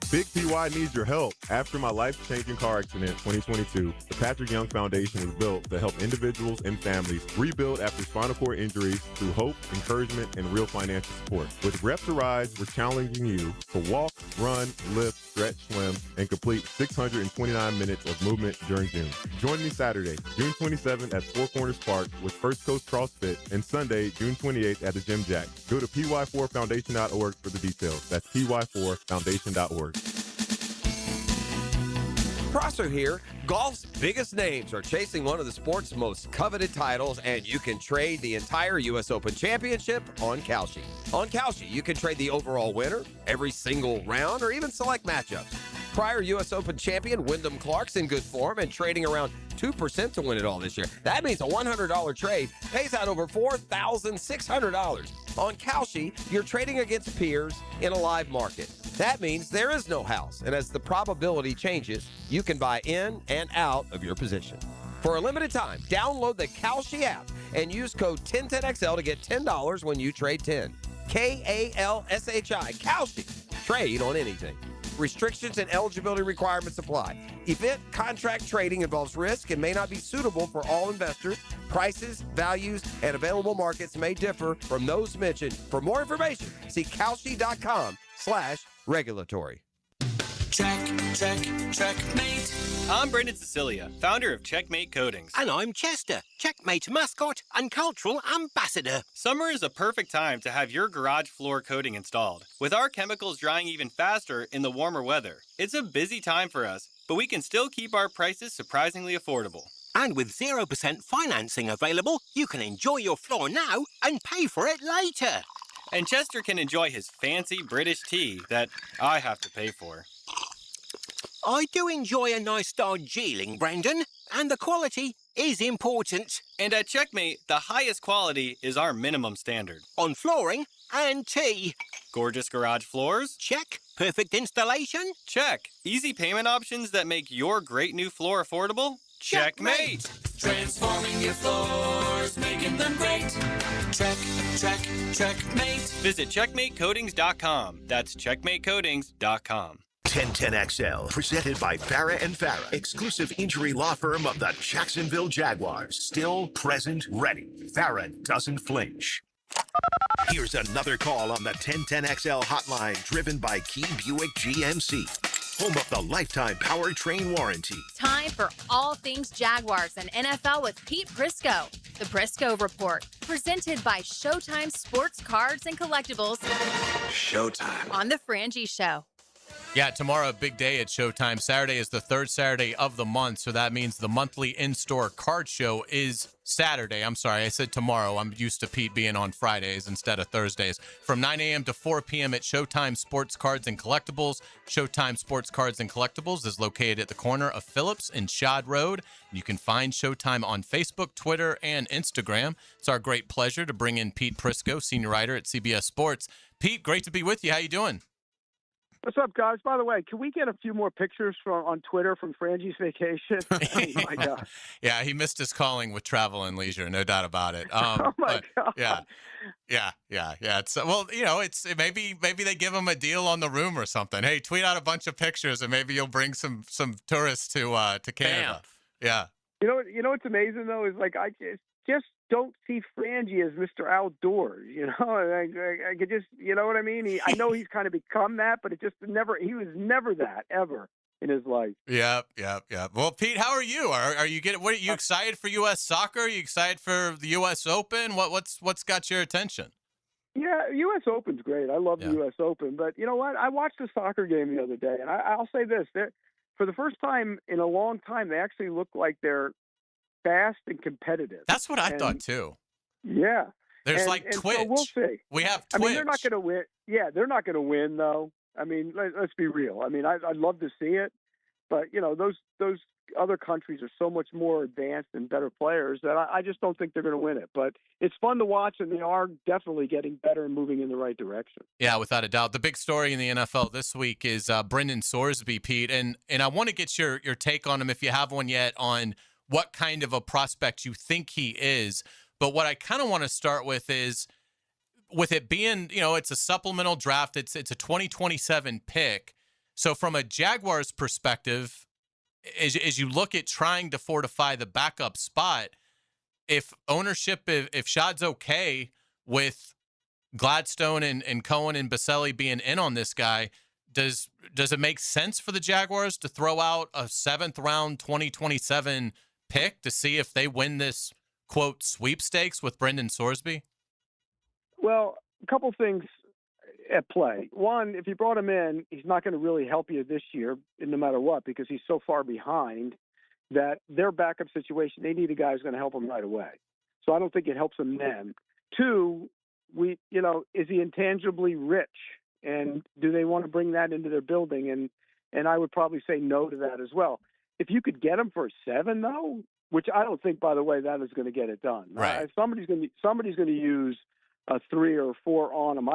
Big PY needs your help. After my life-changing car accident 2022, the Patrick Young Foundation was built to help individuals and families rebuild after spinal cord injuries through hope, encouragement, and real financial support. With Rep to Rise, we're challenging you to walk, run, lift, stretch, swim, and complete 629 minutes of movement during June. Join me Saturday, June 27th at Four Corners Park with First Coast CrossFit, and Sunday, June 28th at the Gym Jack. Go to py4foundation.org for the details. That's py4foundation.org. Prosser here. Golf's biggest names are chasing one of the sport's most coveted titles, and you can trade the entire U.S. Open Championship on Kalshi. On Kalshi, you can trade the overall winner, every single round, or even select matchups. Prior U.S. Open champion Wyndham Clark's in good form and trading around 2% to win it all this year. That means a $100 trade pays out over $4,600. On Kalshi, you're trading against peers in a live market. That means there is no house, and as the probability changes, you can buy in and out of your position. For a limited time, download the Kalshi app and use code 1010XL to get $10 when you trade 10. K-A-L-S-H-I, Kalshi. Trade on anything. Restrictions and eligibility requirements apply. Event contract trading involves risk and may not be suitable for all investors. Prices, values, and available markets may differ from those mentioned. For more information, see Kalshi.com/regulatory. Checkmate. I'm Brendan Cecilia, founder of Checkmate Coatings. And I'm Chester, Checkmate mascot and cultural ambassador. Summer is a perfect time to have your garage floor coating installed. With our chemicals drying even faster in the warmer weather, it's a busy time for us, but we can still keep our prices surprisingly affordable. And with 0% financing available, you can enjoy your floor now and pay for it later. And Chester can enjoy his fancy British tea that I have to pay for. I do enjoy a nice Darjeeling, Brendan, and the quality is important. And at Checkmate, the highest quality is our minimum standard. On flooring and tea. Gorgeous garage floors? Check. Perfect installation? Check. Easy payment options that make your great new floor affordable? Checkmate! Transforming your floors, making them great. Checkmate. Visit checkmatecoatings.com. That's checkmatecoatings.com. 1010XL, presented by Farah and Farah, exclusive injury law firm of the Jacksonville Jaguars. Still present, ready. Farah doesn't flinch. Here's another call on the 1010XL hotline, driven by Key Buick GMC, home of the lifetime powertrain warranty. Time for all things Jaguars and NFL with Pete Prisco. The Prisco Report, presented by Showtime Sports Cards and Collectibles. Showtime. On the Frangie Show. Yeah, tomorrow, a big day at Showtime. Saturday is the third Saturday of the month, so that means the monthly in-store card show is Saturday. I'm sorry, I said tomorrow. I'm used to Pete being on Fridays instead of Thursdays. From 9 a.m. to 4 p.m. at Showtime Sports Cards and Collectibles. Showtime Sports Cards and Collectibles is located at the corner of Phillips and Shad Road. You can find Showtime on Facebook, Twitter, and Instagram. It's our great pleasure to bring in Pete Prisco, senior writer at CBS Sports. Pete, great to be with you. How you doing? What's up, guys? By the way, can we get a few more pictures on Twitter from Frangie's vacation? Oh, my God. Yeah, he missed his calling with Travel and Leisure, no doubt about it. Oh, my God. Yeah. It's it's maybe they give him a deal on the room or something. Hey, tweet out a bunch of pictures, and maybe you'll bring some tourists to Canada. Yeah. You know what's amazing though is like I just don't see Frangie as Mr. Outdoors. You know, I could just, you know what I mean? I know he's kind of become that, but he was never that ever in his life. Yeah. Well, Pete, how are you? Are you excited for U.S. soccer? Are you excited for the U.S. Open? What's got your attention? Yeah, U.S. Open's great. I love the U.S. Open, but you know what? I watched a soccer game the other day, and I'll say this: for the first time in a long time, they actually look like they're fast and competitive. That's what I thought too. Yeah. There's and Twitch. So we'll see. We have Twitch. I mean, they're not going to win. Yeah, they're not going to win though. I mean, let's be real. I mean, I'd love to see it, but you know, those other countries are so much more advanced and better players that I just don't think they're going to win it. But it's fun to watch, and they are definitely getting better and moving in the right direction. Yeah, without a doubt. The big story in the NFL this week is Brendan Sorsby, Pete, and I want to get your take on him if you have one yet on what kind of a prospect you think he is. But what I kind of want to start with is, with it being, it's a supplemental draft, it's a 2027 pick. So from a Jaguars perspective, as you look at trying to fortify the backup spot, if ownership, if Shad's okay with Gladstone and Cohen and Baselli being in on this guy, does it make sense for the Jaguars to throw out a 7th round 2027 pick to see if they win this, quote, sweepstakes with Brendan Sorsby? Well, a couple things at play. One, if you brought him in, he's not going to really help you this year, no matter what, because he's so far behind that their backup situation, they need a guy who's going to help them right away. So I don't think it helps them then. Two, is he intangibly rich? And do they want to bring that into their building? And I would probably say no to that as well. If you could get him for 7, though, which I don't think, by the way, that is going to get it done. Right. Somebody's going to use a 3 or 4 on him.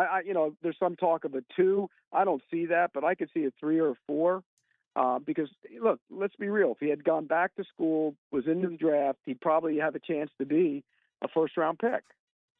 There's some talk of a 2. I don't see that, but I could see a 3 or a 4. Because look, let's be real. If he had gone back to school, was into the draft, he'd probably have a chance to be a first-round pick.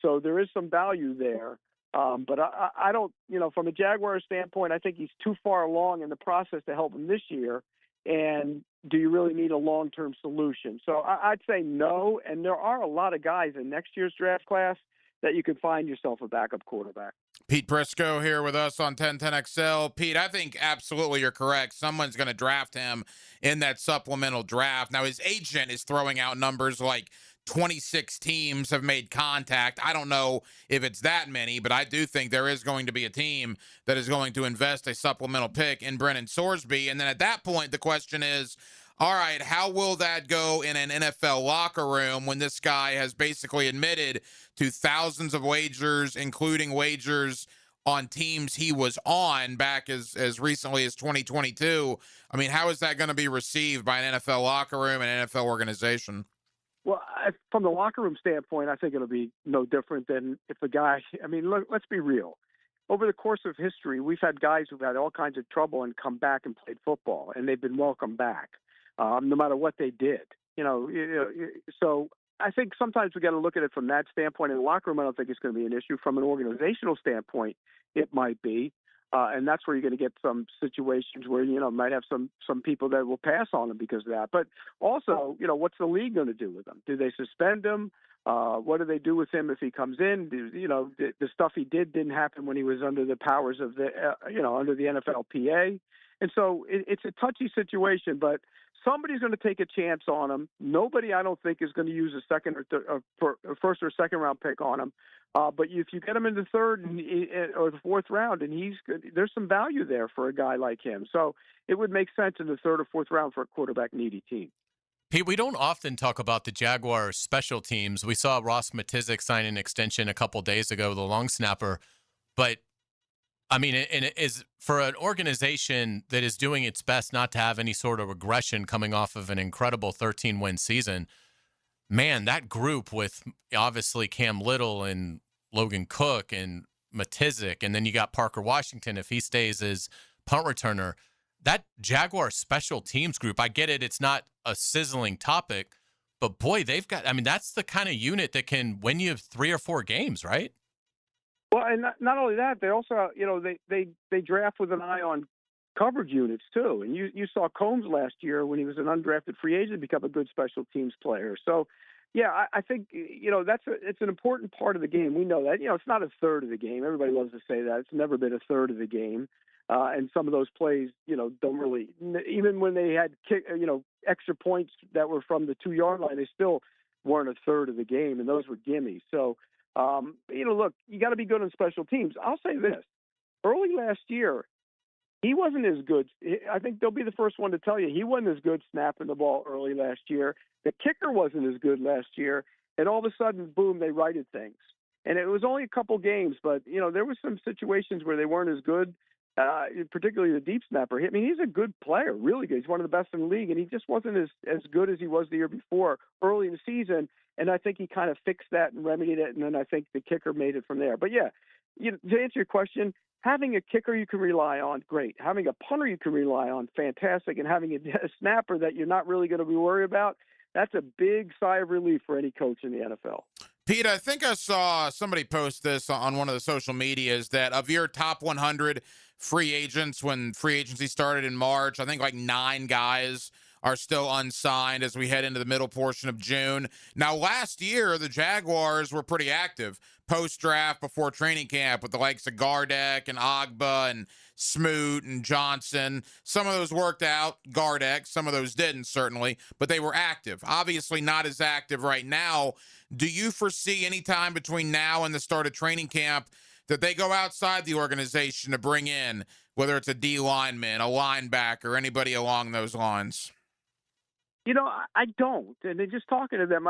So there is some value there. But I don't, from a Jaguars standpoint, I think he's too far along in the process to help him this year. And do you really need a long-term solution? So I'd say no. And there are a lot of guys in next year's draft class that you could find yourself a backup quarterback. Pete Briscoe here with us on 1010XL. Pete, I think absolutely you're correct. Someone's going to draft him in that supplemental draft. Now, his agent is throwing out numbers like 26 teams have made contact. I don't know if it's that many, but I do think there is going to be a team that is going to invest a supplemental pick in Brennan Sorsby. And then at that point, the question is, all right, how will that go in an NFL locker room when this guy has basically admitted to thousands of wagers, including wagers on teams he was on back as recently as 2022? I mean, how is that going to be received by an NFL locker room and an NFL organization? Well, from the locker room standpoint, I think it'll be no different than if the guy – I mean, look, let's be real. Over the course of history, we've had guys who've had all kinds of trouble and come back and played football, and they've been welcomed back, no matter what they did. So I think sometimes we got to look at it from that standpoint. In the locker room, I don't think it's going to be an issue. From an organizational standpoint, it might be. And that's where you're going to get some situations where, might have some people that will pass on him because of that. But also, what's the league going to do with him? Do they suspend him? What do they do with him if he comes in? The stuff he didn't happen when he was under the powers of under the NFLPA. And so it's a touchy situation, but somebody's going to take a chance on him. Nobody, I don't think, is going to use a second or first or second round pick on him. But if you get him in the third or the fourth round, and there's some value there for a guy like him. So it would make sense in the third or fourth round for a quarterback needy team. Pete, we don't often talk about the Jaguars' special teams. We saw Ross Matizik sign an extension a couple days ago, the long snapper. But, I mean, and it is for an organization that is doing its best not to have any sort of regression coming off of an incredible 13-win season, man, that group with obviously Cam Little and Logan Cook and Matizik, and then you got Parker Washington if he stays as punt returner. That Jaguar special teams group, I get it, it's not a sizzling topic, but boy, they've got, I mean, that's the kind of unit that can win you 3 or 4 games, right? Well, and not only that, they also, they draft with an eye on coverage units too. And you saw Combs last year when he was an undrafted free agent become a good special teams player. So, yeah, I think, it's an important part of the game. We know that, it's not a third of the game. Everybody loves to say that. It's never been a third of the game. And some of those plays, don't really, even when they had extra points that were from the 2-yard line, they still weren't a third of the game. And those were gimmies. So, look, you got to be good on special teams. I'll say this. Early last year, he wasn't as good. I think they'll be the first one to tell you he wasn't as good snapping the ball early last year. The kicker wasn't as good last year. And all of a sudden, boom, they righted things. And it was only a couple games, but, there were some situations where they weren't as good, particularly the deep snapper. I mean, he's a good player, really good. He's one of the best in the league, and he just wasn't as good as he was the year before early in the season. And I think he kind of fixed that and remedied it, and then I think the kicker made it from there. But, yeah, to answer your question, having a kicker you can rely on, great. Having a punter you can rely on, fantastic. And having a snapper that you're not really going to be worried about, that's a big sigh of relief for any coach in the NFL. Pete, I think I saw somebody post this on one of the social medias that of your top 100 free agents when free agency started in March, I think like 9 guys are still unsigned as we head into the middle portion of June. Now, last year, the Jaguars were pretty active post-draft before training camp with the likes of Gardeck and Ogba and Smoot and Johnson. Some of those worked out, Gardeck. Some of those didn't, certainly, but they were active. Obviously not as active right now. Do you foresee any time between now and the start of training camp that they go outside the organization to bring in, whether it's a D lineman, a linebacker, anybody along those lines? I don't. And then just talking to them,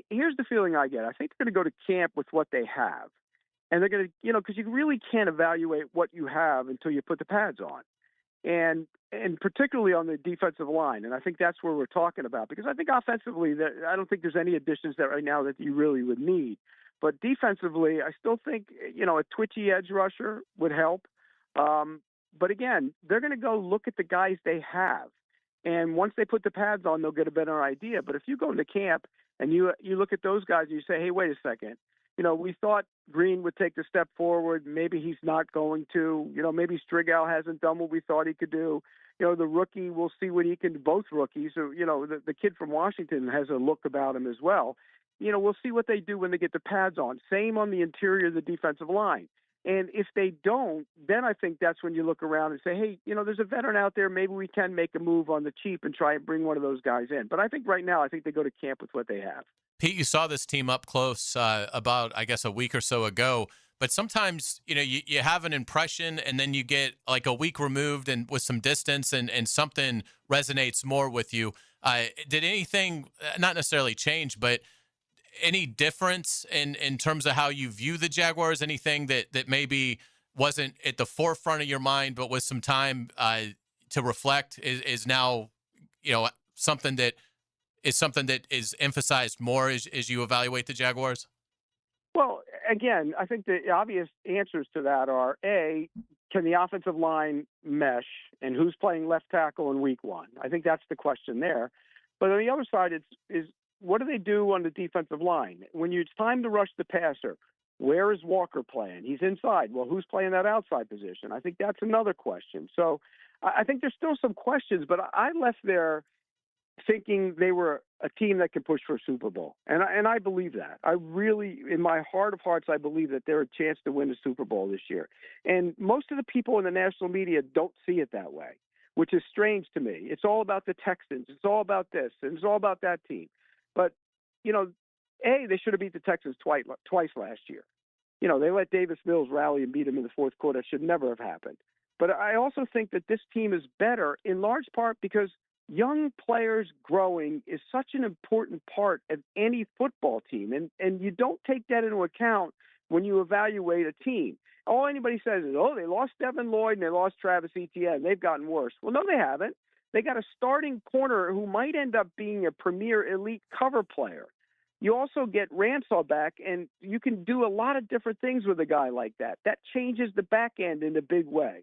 here's the feeling I get. I think they're going to go to camp with what they have. And they're going to, because you really can't evaluate what you have until you put the pads on. And particularly on the defensive line. And I think that's where we're talking about, because I think offensively, I don't think there's any additions that right now that you really would need. But defensively, I still think, a twitchy edge rusher would help. But again, they're going to go look at the guys they have. And once they put the pads on, they'll get a better idea. But if you go into camp and you look at those guys and you say, hey, wait a second, we thought Green would take the step forward. Maybe he's not going to. Maybe Strigal hasn't done what we thought he could do. The rookie, we'll see what he can do. Both rookies, the kid from Washington has a look about him as well. We'll see what they do when they get the pads on. Same on the interior of the defensive line. And if they don't, then I think that's when you look around and say, hey, there's a veteran out there. Maybe we can make a move on the cheap and try and bring one of those guys in. But I think right now, I think they go to camp with what they have. Pete, you saw this team up close about, I guess, a week or so ago. But sometimes, you have an impression and then you get like a week removed and with some distance and something resonates more with you. Did anything, not necessarily change, but any difference in terms of how you view the Jaguars? Anything that maybe wasn't at the forefront of your mind, but with some time to reflect is now, something that is emphasized more as you evaluate the Jaguars? Well, again, I think the obvious answers to that are, A, can the offensive line mesh, and who's playing left tackle in week 1? I think that's the question there. But on the other side, is what do they do on the defensive line? When it's time to rush the passer, where is Walker playing? He's inside. Well, who's playing that outside position? I think that's another question. So I think there's still some questions, but I left there thinking they were a team that could push for a Super Bowl. And I believe that. I really, in my heart of hearts, I believe that they're a chance to win the Super Bowl this year. And most of the people in the national media don't see it that way, which is strange to me. It's all about the Texans. It's all about this. And it's all about that team. But, they should have beat the Texans twice last year. They let Davis Mills rally and beat him in the fourth quarter. It should never have happened. But I also think that this team is better in large part because young players growing is such an important part of any football team. And you don't take that into account when you evaluate a team. All anybody says is, they lost Devin Lloyd and they lost Travis Etienne. They've gotten worse. Well, no, they haven't. They got a starting corner who might end up being a premier elite cover player. You also get Ransaw back, and you can do a lot of different things with a guy like that. That changes the back end in a big way.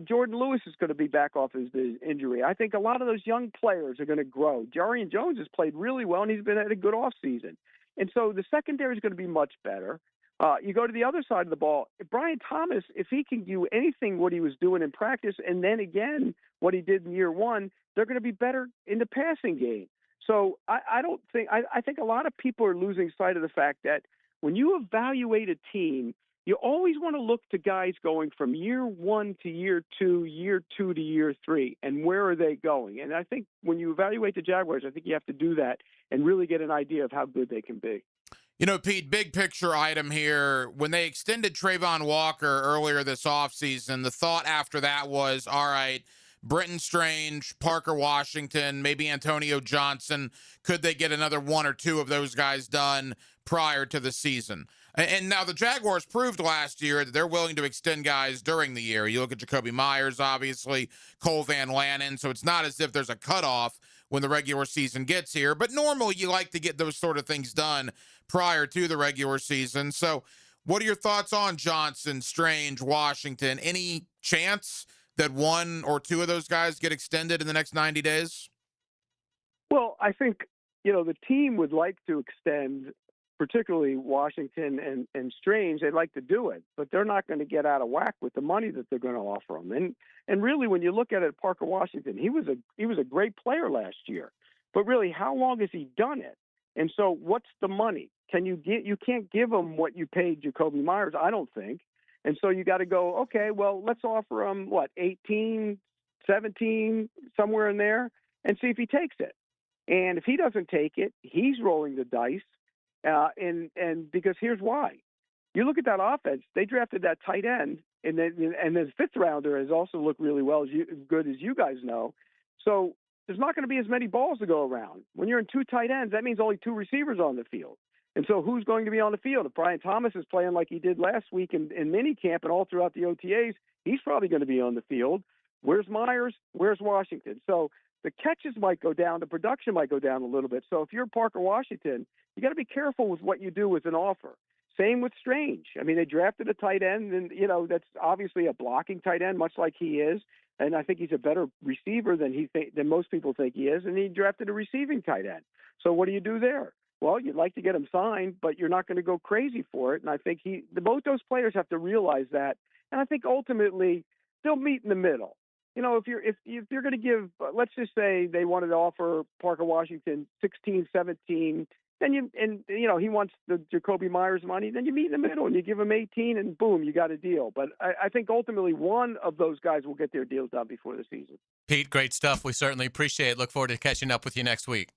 Jordan Lewis is going to be back off his injury. I think a lot of those young players are going to grow. Jarian Jones has played really well, and he's been at a good offseason. And so the secondary is going to be much better. You go to the other side of the ball. If Brian Thomas, if he can do anything what he was doing in practice and then again what he did in year 1, they're going to be better in the passing game. So I think a lot of people are losing sight of the fact that when you evaluate a team, you always want to look to guys going from year 1 to year 2, year 2 to year 3, and where are they going? And I think when you evaluate the Jaguars, I think you have to do that and really get an idea of how good they can be. Pete, big picture item here. When they extended Trayvon Walker earlier this offseason, the thought after that was, all right, Britton Strange, Parker Washington, maybe Antonio Johnson. Could they get another 1 or 2 of those guys done prior to the season? And now the Jaguars proved last year that they're willing to extend guys during the year. You look at Jacoby Myers, obviously, Cole Van Lannon. So it's not as if there's a cutoff when the regular season gets here. But normally you like to get those sort of things done prior to the regular season. So what are your thoughts on Johnson, Strange, Washington? Any chance that 1 or 2 of those guys get extended in the next 90 days? Well, I think, the team would like to extend particularly Washington and Strange, they'd like to do it, but they're not going to get out of whack with the money that they're going to offer them. And really, when you look at it, Parker Washington, he was a great player last year, but really, how long has he done it? And so, what's the money? You can't give him what you paid Jacoby Myers, I don't think. And so you got to go, okay, well, let's offer him 18, 17, somewhere in there, and see if he takes it. And if he doesn't take it, he's rolling the dice. And because here's why. You look at that offense, they drafted that tight end, and the fifth rounder has also looked really well, as good as you guys know. So there's not going to be as many balls to go around. When you're in two tight ends, that means only two receivers on the field. And so who's going to be on the field? If Brian Thomas is playing like he did last week in minicamp and all throughout the OTAs, he's probably going to be on the field. Where's Myers? Where's Washington? So the catches might go down. The production might go down a little bit. So if you're Parker Washington, you got to be careful with what you do with an offer. Same with Strange. I mean, they drafted a tight end, and, that's obviously a blocking tight end, much like he is. And I think he's a better receiver than most people think he is. And he drafted a receiving tight end. So what do you do there? Well, you'd like to get him signed, but you're not going to go crazy for it. And I think both those players have to realize that. And I think ultimately they'll meet in the middle. If you're going to give, let's just say they wanted to offer Parker Washington 16, 17, then he wants the Jacoby Myers money, then you meet in the middle and you give him 18 and boom, you got a deal. But I think ultimately one of those guys will get their deals done before the season. Pete, great stuff. We certainly appreciate it. Look forward to catching up with you next week.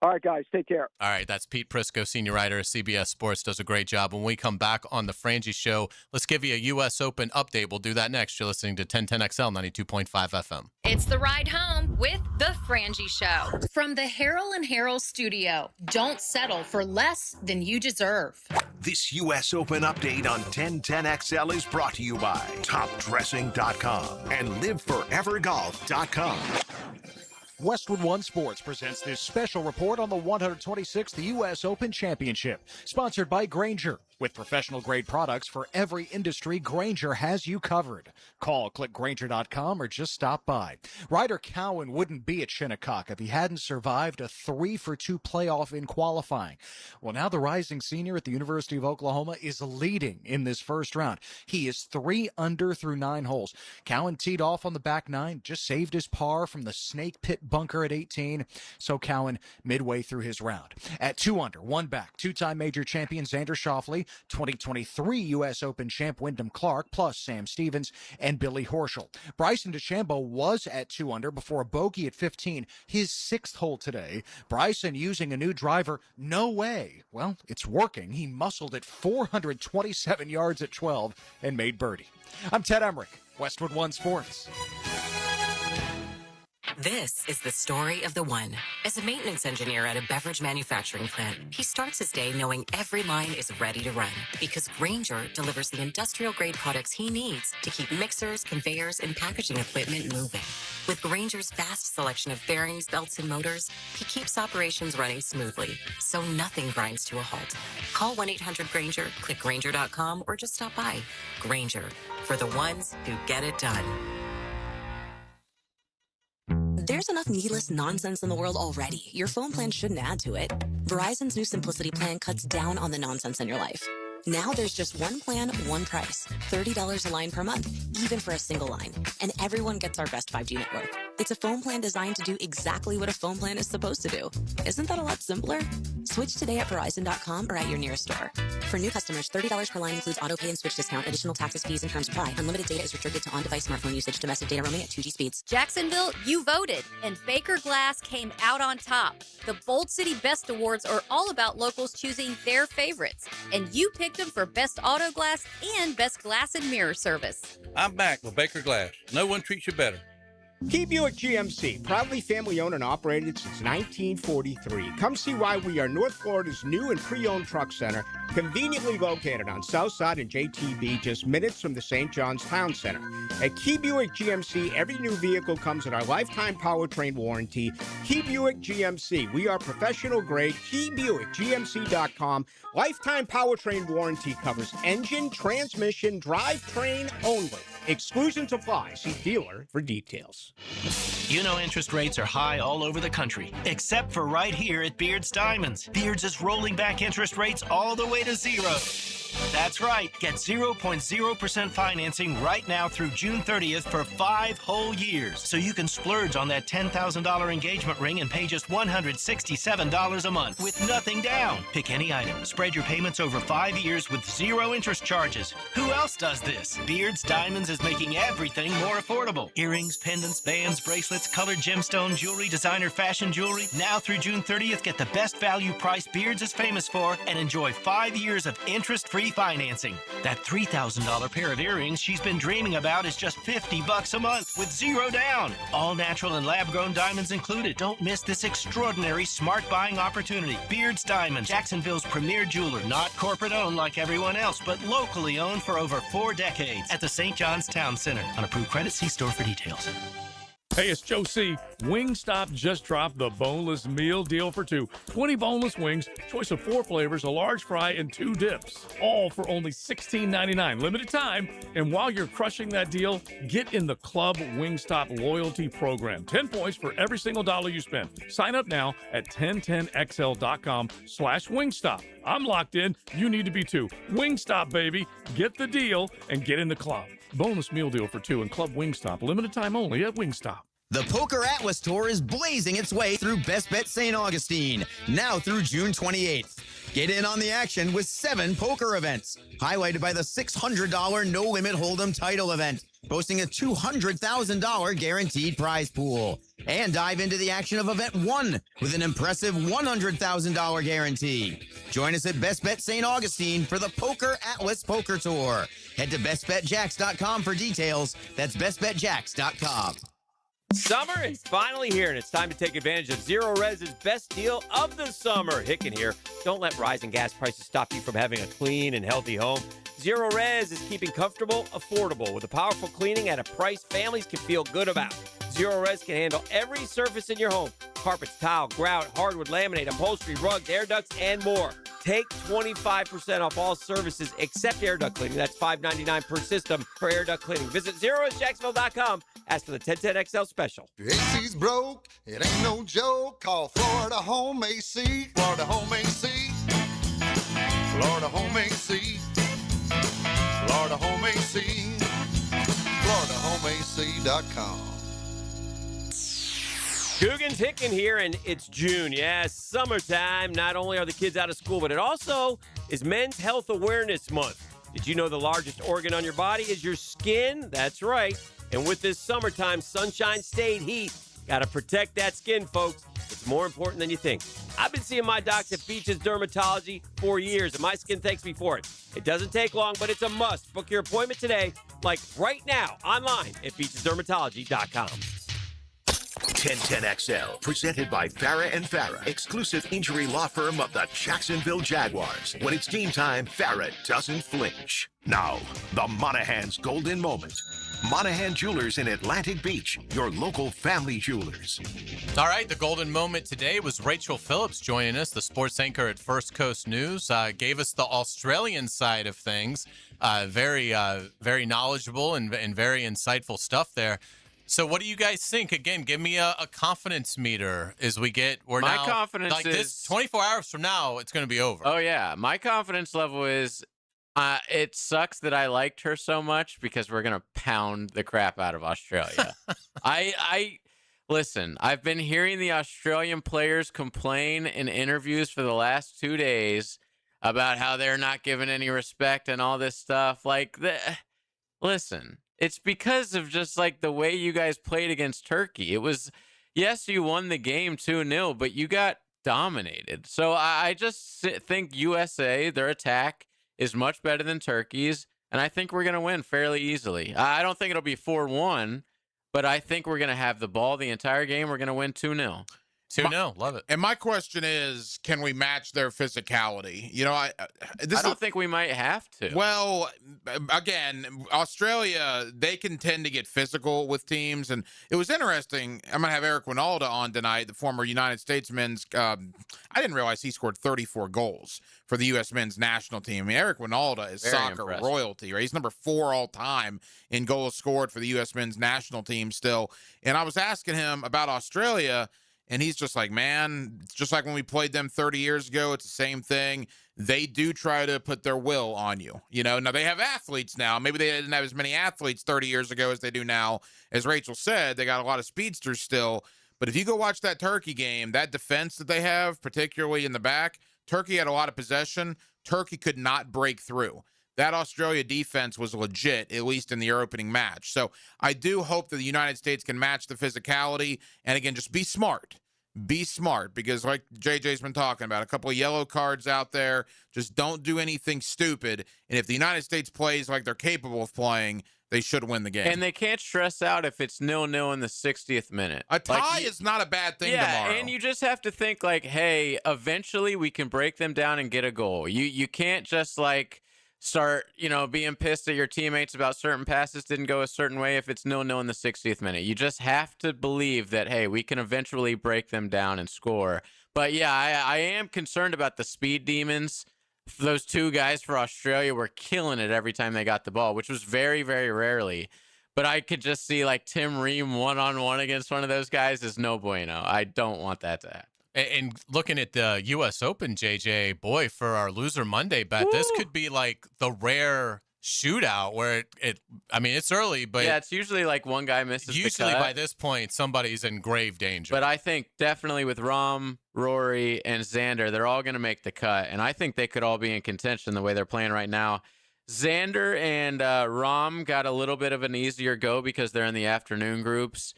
All right, guys, take care. All right, that's Pete Prisco, senior writer of CBS Sports, does a great job. When we come back on the Frangie Show, let's give you a U.S. Open update. We'll do that next. You're listening to 1010XL 92.5 FM. It's the ride home with the Frangie Show. From the Harrell and Harrell studio, don't settle for less than you deserve. This U.S. Open update on 1010XL is brought to you by TopDressing.com and LiveForeverGolf.com. Westwood One Sports presents this special report on the 126th U.S. Open Championship, sponsored by Grainger. With professional-grade products for every industry, Grainger has you covered. Call, click Grainger.com, or just stop by. Ryder Cowan wouldn't be at Shinnecock if he hadn't survived a 3-for-2 playoff in qualifying. Well, now the rising senior at the University of Oklahoma is leading in this first round. He is 3 under through 9 holes. Cowan teed off on the back 9, just saved his par from the Snake Pit bunker at 18. So Cowan midway through his round. At 2 under, 1 back, 2-time major champion Xander Schauffele, 2023 U.S. Open champ Wyndham Clark, plus Sam Stevens and Billy Horschel. Bryson DeChambeau was at 2 under before a bogey at 15, his 6th hole today. Bryson using a new driver, no way. Well, it's working. He muscled it 427 yards at 12 and made birdie. I'm Ted Emmerich, Westwood One Sports. This is the story of the one. As a maintenance engineer at a beverage manufacturing plant, he starts his day knowing every line is ready to run because Grainger delivers the industrial-grade products he needs to keep mixers, conveyors, and packaging equipment moving. With Grainger's vast selection of bearings, belts, and motors, he keeps operations running smoothly, so nothing grinds to a halt. Call 1-800-GRAINGER, click Grainger.com, or just stop by. Grainger, for the ones who get it done. There's enough needless nonsense in the world already. Your phone plan shouldn't add to it. Verizon's new Simplicity plan cuts down on the nonsense in your life. Now there's just one plan, one price. $30 a line per month, even for a single line. And everyone gets our best 5G network. It's a phone plan designed to do exactly what a phone plan is supposed to do. Isn't that a lot simpler? Switch today at Verizon.com or at your nearest store. For new customers, $30 per line includes auto pay and switch discount. Additional taxes, fees, and terms apply. Unlimited data is restricted to on-device smartphone usage. Domestic data roaming at 2G speeds. Jacksonville, you voted, and Baker Glass came out on top. The Bold City Best Awards are all about locals choosing their favorites, and you picked them for Best Auto Glass and Best Glass and Mirror Service. I'm back with Baker Glass. No one treats you better. Key Buick GMC, proudly family-owned and operated since 1943. Come see why we are North Florida's new and pre-owned truck center, conveniently located on Southside and JTB, just minutes from the St. John's Town Center. At Key Buick GMC, every new vehicle comes with our lifetime powertrain warranty. Key Buick GMC, we are professional grade. KeyBuickGMC.com. Lifetime powertrain warranty covers engine, transmission, drivetrain only. Exclusions apply. See dealer for details. You know interest rates are high all over the country, except for right here at Beards Diamonds. Beards is rolling back interest rates all the way to zero. That's right. Get 0.0% financing right now through June 30th for 5 whole years. So you can splurge on that $10,000 engagement ring and pay just $167 a month with nothing down. Pick any item. Spread your payments over 5 years with 0 interest charges. Who else does this? Beards Diamonds is making everything more affordable. Earrings, pendants, bands, bracelets, colored gemstone jewelry, designer fashion jewelry. Now through June 30th, get the best value price Beards is famous for and enjoy 5 years of interest-free financing. That $3,000 pair of earrings she's been dreaming about is just $50 a month with 0 down. All natural and lab-grown diamonds included. Don't miss this extraordinary smart buying opportunity. Beards Diamonds, Jacksonville's premier jeweler. Not corporate-owned like everyone else, but locally owned for over 4 decades at the St. John's Town Center. On approved credit, see store for details. Hey, it's Joe C. Wingstop just dropped the boneless meal deal for 2. 20 boneless wings, choice of 4 flavors, a large fry, and 2 dips. All for only $16.99. Limited time. And while you're crushing that deal, get in the Club Wingstop loyalty program. 10 points for every single dollar you spend. Sign up now at 1010xl.com/Wingstop. I'm locked in. You need to be too. Wingstop, baby. Get the deal and get in the club. Bonus meal deal for 2 and Club Wingstop. Limited time only at Wingstop. The Poker Atlas Tour is blazing its way through Best Bet St. Augustine, now through June 28th. Get in on the action with 7 poker events, highlighted by the $600 No Limit Hold'em title event, boasting a $200,000 guaranteed prize pool. And dive into the action of Event 1 with an impressive $100,000 guarantee. Join us at Best Bet St. Augustine for the Poker Atlas Poker Tour. Head to bestbetjacks.com for details. That's bestbetjacks.com. Summer is finally here, and it's time to take advantage of Zero Res's best deal of the summer. Hicken here. Don't let rising gas prices stop you from having a clean and healthy home. Zero Res is keeping comfortable affordable with a powerful cleaning at a price families can feel good about. Zero Res can handle every surface in your home. Carpets, tile, grout, hardwood, laminate, upholstery, rugs, air ducts, and more. Take 25% off all services except air duct cleaning. That's $5.99 per system for air duct cleaning. Visit ZeroResJacksonville.com. Ask for the 1010XL special. AC's broke. It ain't no joke. Call Florida Home AC. Florida Home AC. Florida Home AC. Florida Home AC. FloridaHomeAC.com. Coogan's Hicken here, and it's June. Yes, summertime. Not only are the kids out of school, but it also is Men's Health Awareness Month. Did you know the largest organ on your body is your skin? That's right. And with this summertime sunshine state heat, got to protect that skin, folks. It's more important than you think. I've been seeing my docs at Beaches Dermatology for years, and my skin thanks me for it. It doesn't take long, but it's a must. Book your appointment today, like right now, online at beachesdermatology.com. 1010XL, presented by Farah and Farah, exclusive injury law firm of the Jacksonville Jaguars. When it's game time, Farah doesn't flinch. Now, the Monahan's golden moment. Monahan Jewelers in Atlantic Beach, your local family jewelers. All right, the golden moment today was Rachel Phillips joining us, the sports anchor at First Coast News. Gave us the Australian side of things. Very knowledgeable and very insightful stuff there. So what do you guys think? Again, give me a confidence meter as we get. My confidence like is this 24 hours from now, it's going to be over. Oh yeah, my confidence level is. It sucks that I liked her so much because we're gonna pound the crap out of Australia. I listen. I've been hearing the Australian players complain in interviews for the last 2 days about how they're not given any respect and all this stuff. Listen. It's because of just like the way you guys played against Turkey. It was, yes, you won the game 2-0, but you got dominated. So I just think USA, their attack is much better than Turkey's, and I think we're going to win fairly easily. I don't think it'll be 4-1, but I think we're going to have the ball the entire game. We're going to win 2-0. 2-0. Love it. And my question is, can we match their physicality? You know, I don't think we might have to. Well, again, Australia, they can tend to get physical with teams. And it was interesting. I'm going to have Eric Winalda on tonight, the former United States men's. I didn't realize he scored 34 goals for the U.S. men's national team. I mean, Eric Winalda is Very soccer impressive. royalty, right? He's number 4 all time in goals scored for the U.S. men's national team still. And I was asking him about Australia. And he's just like, man, it's just like when we played them 30 years ago. It's the same thing. They do try to put their will on you. You know, now they have athletes now. Maybe they didn't have as many athletes 30 years ago as they do now. As Rachel said, they got a lot of speedsters still. But if you go watch that Turkey game, that defense that they have, particularly in the back, Turkey had a lot of possession. Turkey could not break through. That Australia defense was legit, at least in the opening match. So I do hope that the United States can match the physicality. And again, just be smart. Be smart, because like JJ's been talking about, a couple of yellow cards out there. Just don't do anything stupid. And if the United States plays like they're capable of playing, they should win the game. And they can't stress out if it's 0-0 in the 60th minute. A tie is not a bad thing tomorrow. And you just have to think like, hey, eventually we can break them down and get a goal. You can't just like start, being pissed at your teammates about certain passes didn't go a certain way if it's 0-0 in the 60th minute. You just have to believe that, hey, we can eventually break them down and score. But yeah, I am concerned about the speed demons. Those 2 guys for Australia were killing it every time they got the ball, which was very, very rarely. But I could just see like Tim Ream one-on-one against one of those guys is no bueno. I don't want that to happen. And looking at the U.S. Open, JJ, boy, for our Loser Monday bet, this could be like the rare shootout where it's early, but yeah, it's usually like one guy misses the usually cut. By this point, somebody's in grave danger. But I think definitely with Rahm, Rory, and Xander, they're all going to make the cut, and I think they could all be in contention the way they're playing right now. Xander and Rahm got a little bit of an easier go because they're in the afternoon groups.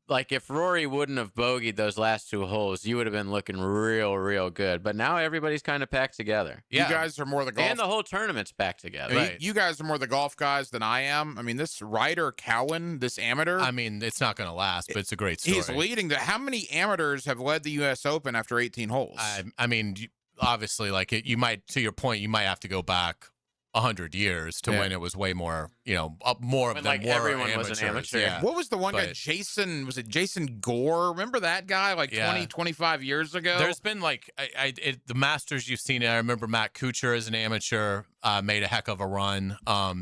Like if Rory wouldn't have bogeyed those last 2 holes, you would have been looking real good. But now everybody's kind of packed together. Yeah. You guys are more the golf. And the whole tournament's packed together. Right. You guys are more the golf guys than I am. I mean, this Ryder Cowan, this amateur. I mean, it's not going to last, but it's a great story. He's leading how many amateurs have led the U.S. Open after 18 holes? I mean, obviously, like you might, to your point, you might have to go back 100 years to when it was way more, more of them like were everyone amateurs. was an amateur. Yeah. What was the one guy, Jason Gore? Remember that guy 25 years ago? There's been like, the Masters you've seen it. I remember Matt Kuchar as an amateur made a heck of a run.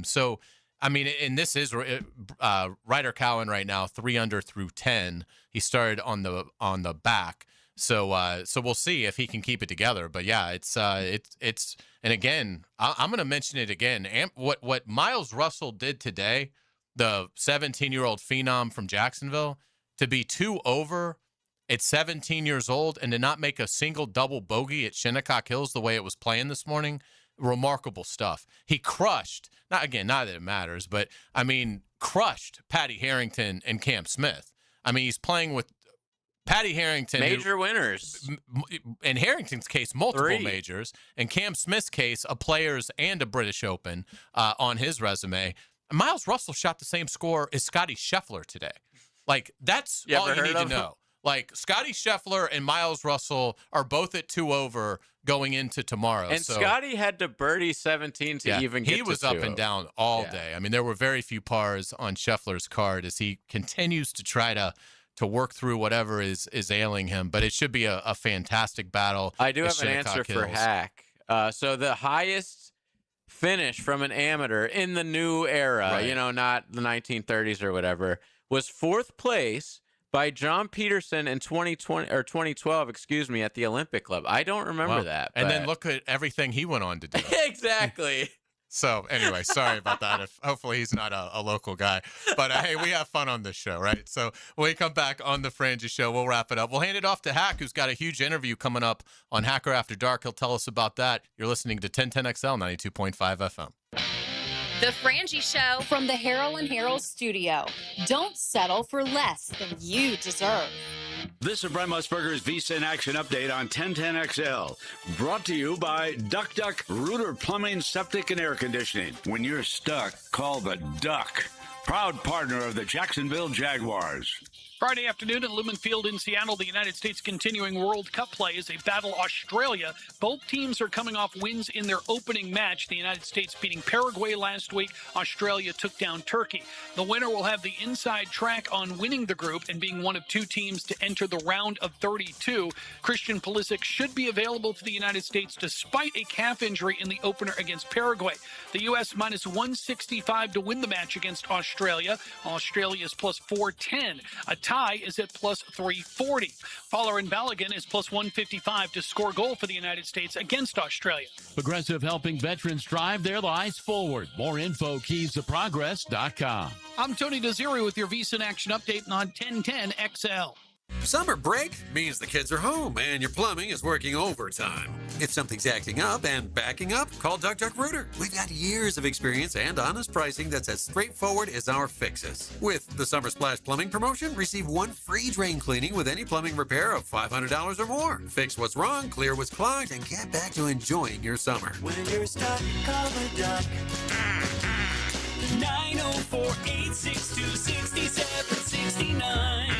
So, I mean, and this is Ryder Cowan right now, 3 under through 10. He started on the back. So we'll see if he can keep it together. But yeah, it's and again, I'm going to mention it again. What Miles Russell did today, the 17-year-old phenom from Jacksonville, to be 2 over at 17 years old and to not make a single double bogey at Shinnecock Hills the way it was playing this morning, remarkable stuff. He crushed, not that it matters, but I mean, crushed Patty Harrington and Cam Smith. I mean, he's playing with Patty Harrington. Major winners. In Harrington's case, multiple 3 majors. In Cam Smith's case, a Players and a British Open on his resume. Miles Russell shot the same score as Scotty Scheffler today. Like, that's all you need to know. Like, Scotty Scheffler and Miles Russell are both at 2 over going into tomorrow. And Scotty had to birdie 17 to even get to 2. He was up and down all day. I mean, there were very few pars on Scheffler's card as he continues to try to work through whatever is ailing him. But it should be a fantastic battle. I do have an answer for Hack. So the highest finish from an amateur in the new era, not the 1930s or whatever, was 4th place by John Peterson in 2012, at the Olympic Club. I don't remember that. And then look at everything he went on to do. Exactly. So anyway, sorry about that. Hopefully he's not a local guy. But hey, we have fun on this show, right? So when we come back on the Frangie Show, we'll wrap it up. We'll hand it off to Hack, who's got a huge interview coming up on Hacker After Dark. He'll tell us about that. You're listening to 1010XL 92.5 FM. The Frangie Show from the Harrell and Harrell studio. Don't settle for less than you deserve. This is Brent Musburger's VSIN Action Update on 1010XL. Brought to you by Duck Duck Rooter Plumbing, Septic, and Air Conditioning. When you're stuck, call the Duck. Proud partner of the Jacksonville Jaguars. Friday afternoon at Lumen Field in Seattle, the United States continuing World Cup play as they battle Australia. Both teams are coming off wins in their opening match. The United States beating Paraguay last week. Australia took down Turkey. The winner will have the inside track on winning the group and being one of 2 teams to enter the round of 32. Christian Pulisic should be available for the United States despite a calf injury in the opener against Paraguay. The U.S. minus 165 to win the match against Australia. Australia is plus 410. A tie is at plus 340. Fowler and Balogun is plus 155 to score goal for the United States against Australia. Progressive helping veterans drive their lives forward. More info, keystoprogress.com. I'm Tony Desiri with your VSiN Action Update on 1010 XL. Summer break means the kids are home and your plumbing is working overtime. If something's acting up and backing up, call Duck Duck Rooter. We've got years of experience and honest pricing that's as straightforward as our fixes. With the Summer Splash Plumbing promotion, receive 1 free drain cleaning with any plumbing repair of $500 or more. Fix what's wrong, clear what's clogged, and get back to enjoying your summer. When you're stuck, call the Duck. 904-862-6769.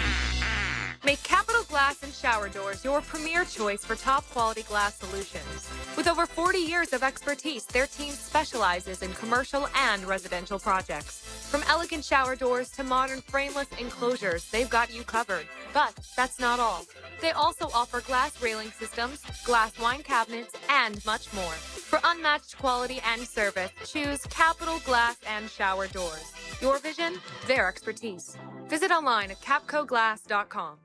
Make Capital Glass and Shower Doors your premier choice for top quality glass solutions. With over 40 years of expertise, their team specializes in commercial and residential projects. From elegant shower doors to modern frameless enclosures, they've got you covered. But that's not all. They also offer glass railing systems, glass wine cabinets, and much more. For unmatched quality and service, choose Capital Glass and Shower Doors. Your vision, their expertise. Visit online at capcoglass.com.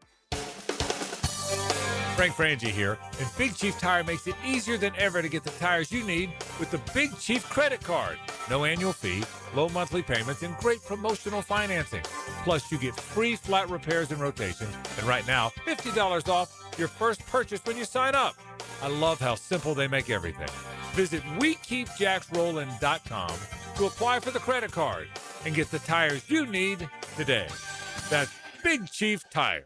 Frank Frangie here, and Big Chief Tire makes it easier than ever to get the tires you need with the Big Chief credit card. No annual fee, low monthly payments, and great promotional financing. Plus, you get free flat repairs and rotations, and right now, $50 off your first purchase when you sign up. I love how simple they make everything. Visit WeKeepJacksRollin.com to apply for the credit card and get the tires you need today. That's Big Chief Tire.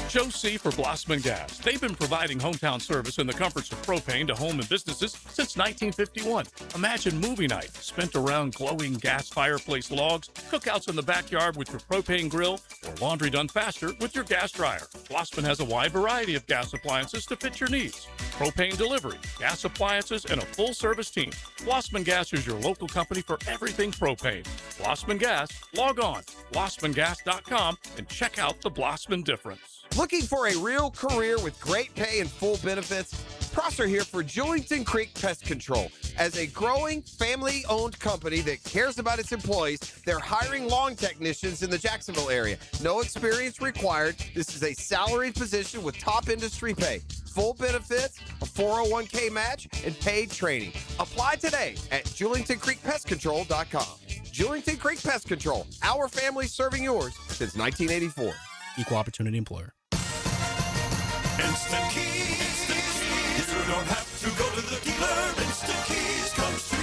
Joe C. for Blossman Gas. They've been providing hometown service and the comforts of propane to home and businesses since 1951. Imagine movie night spent around glowing gas fireplace logs, cookouts in the backyard with your propane grill, or laundry done faster with your gas dryer. Blossman has a wide variety of gas appliances to fit your needs. Propane delivery, gas appliances, and a full-service team. Blossman Gas is your local company for everything propane. Blossman Gas, log on, blossmangas.com, and check out the Blossman difference. Looking for a real career with great pay and full benefits? Prosser here for Julington Creek Pest Control. As a growing, family-owned company that cares about its employees, they're hiring lawn technicians in the Jacksonville area. No experience required. This is a salaried position with top industry pay. Full benefits, a 401k match, and paid training. Apply today at JulingtonCreekPestControl.com. Julington Creek Pest Control. Our family serving yours since 1984. Equal opportunity employer. Instant Keys. You don't have to go to the dealer. Instant Keys comes to you.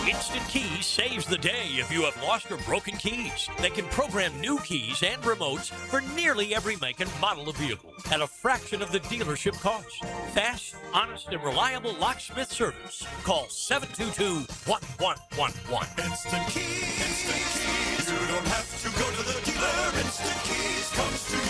Instant Keys saves the day if you have lost or broken keys. They can program new keys and remotes for nearly every make and model of vehicle at a fraction of the dealership cost. Fast, honest, and reliable locksmith service. Call 722-1111. Instant Keys. Instant Keys. You don't have to go to the dealer. Instant Keys comes to you.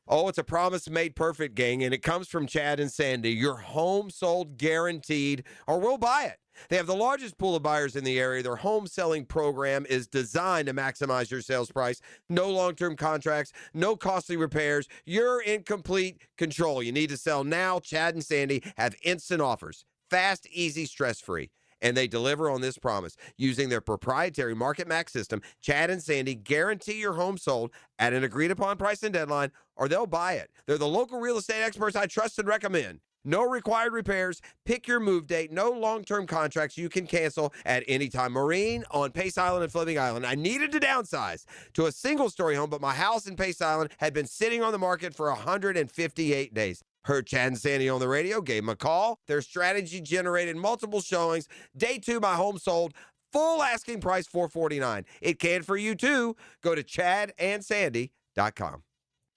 Oh, it's a promise made perfect, gang, and it comes from Chad and Sandy. Your home sold guaranteed, or we'll buy it. They have the largest pool of buyers in the area. Their home selling program is designed to maximize your sales price. No long-term contracts, no costly repairs. You're in complete control. You need to sell now. Chad and Sandy have instant offers. Fast, easy, stress-free. And they deliver on this promise. Using their proprietary Market Max system, Chad and Sandy guarantee your home sold at an agreed-upon price and deadline, or they'll buy it. They're the local real estate experts I trust and recommend. No required repairs. Pick your move date. No long-term contracts you can cancel at any time. Marine on Pace Island and Fleming Island. I needed to downsize to a single-story home, but my house in Pace Island had been sitting on the market for 158 days. Heard Chad and Sandy on the radio, gave them a call. Their strategy generated multiple showings. Day 2, my home sold. Full asking price, $449. It can for you, too. Go to chadandsandy.com.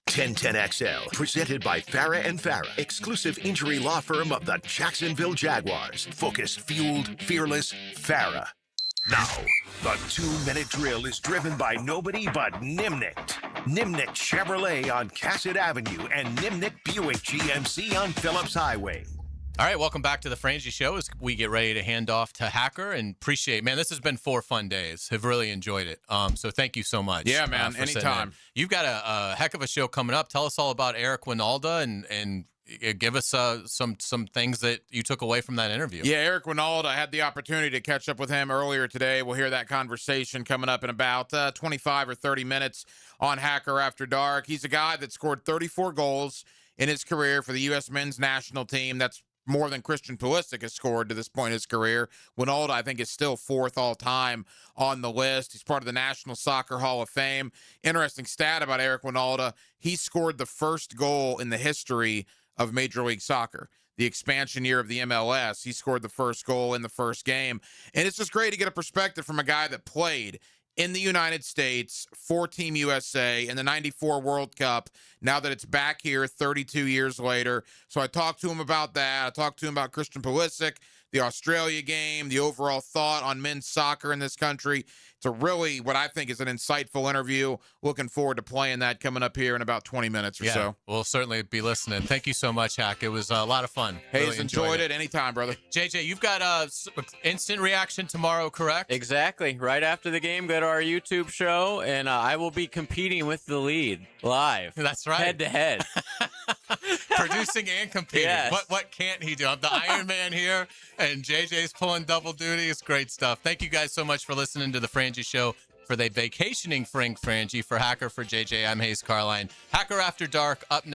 1010XL, presented by Farah and Farah, exclusive injury law firm of the Jacksonville Jaguars. Focused, fueled, fearless, Farah. Now, the 2-minute drill is driven by nobody but Nimnicht. Nimnicht Chevrolet on Cassett Avenue and Nimnicht Buick GMC on Phillips Highway. All right, welcome back to the Frangie Show as we get ready to hand off to Hacker, and appreciate, man, this has been 4 fun days. Have really enjoyed it. So thank you so much. Yeah, man, anytime. You've got a heck of a show coming up. Tell us all about Eric Winalda and give us some things that you took away from that interview. Yeah, Eric Winalda, I had the opportunity to catch up with him earlier today. We'll hear that conversation coming up in about 25 or 30 minutes on Hacker After Dark. He's a guy that scored 34 goals in his career for the U.S. men's national team. That's more than Christian Pulisic has scored to this point in his career. Winalda, I think, is still 4th all-time on the list. He's part of the National Soccer Hall of Fame. Interesting stat about Eric Winalda, he scored the first goal in the history of Major League Soccer. The expansion year of the MLS, he scored the first goal in the first game. And it's just great to get a perspective from a guy that played in the United States for Team USA in the 94 World Cup, now that it's back here 32 years later. So I talked to him about that. I talked to him about Christian Pulisic, the Australia game, the overall thought on men's soccer in this country. It's a really, what I think is an insightful interview. Looking forward to playing that coming up here in about 20 minutes or so. We'll certainly be listening. Thank you so much, Hack. It was a lot of fun. Hey, really enjoyed it. Anytime, brother. JJ, you've got instant reaction tomorrow, correct? Exactly. Right after the game, go to our YouTube show, and I will be competing with the lead live. That's right. Head to head. Producing and competing. Yes. What can't he do? I'm the Iron Man here, and JJ's pulling double duty. It's great stuff. Thank you guys so much for listening to the Frangie Show. For the vacationing Frangie, for Hacker, for JJ, I'm Hayes Carline. Hacker After Dark up next.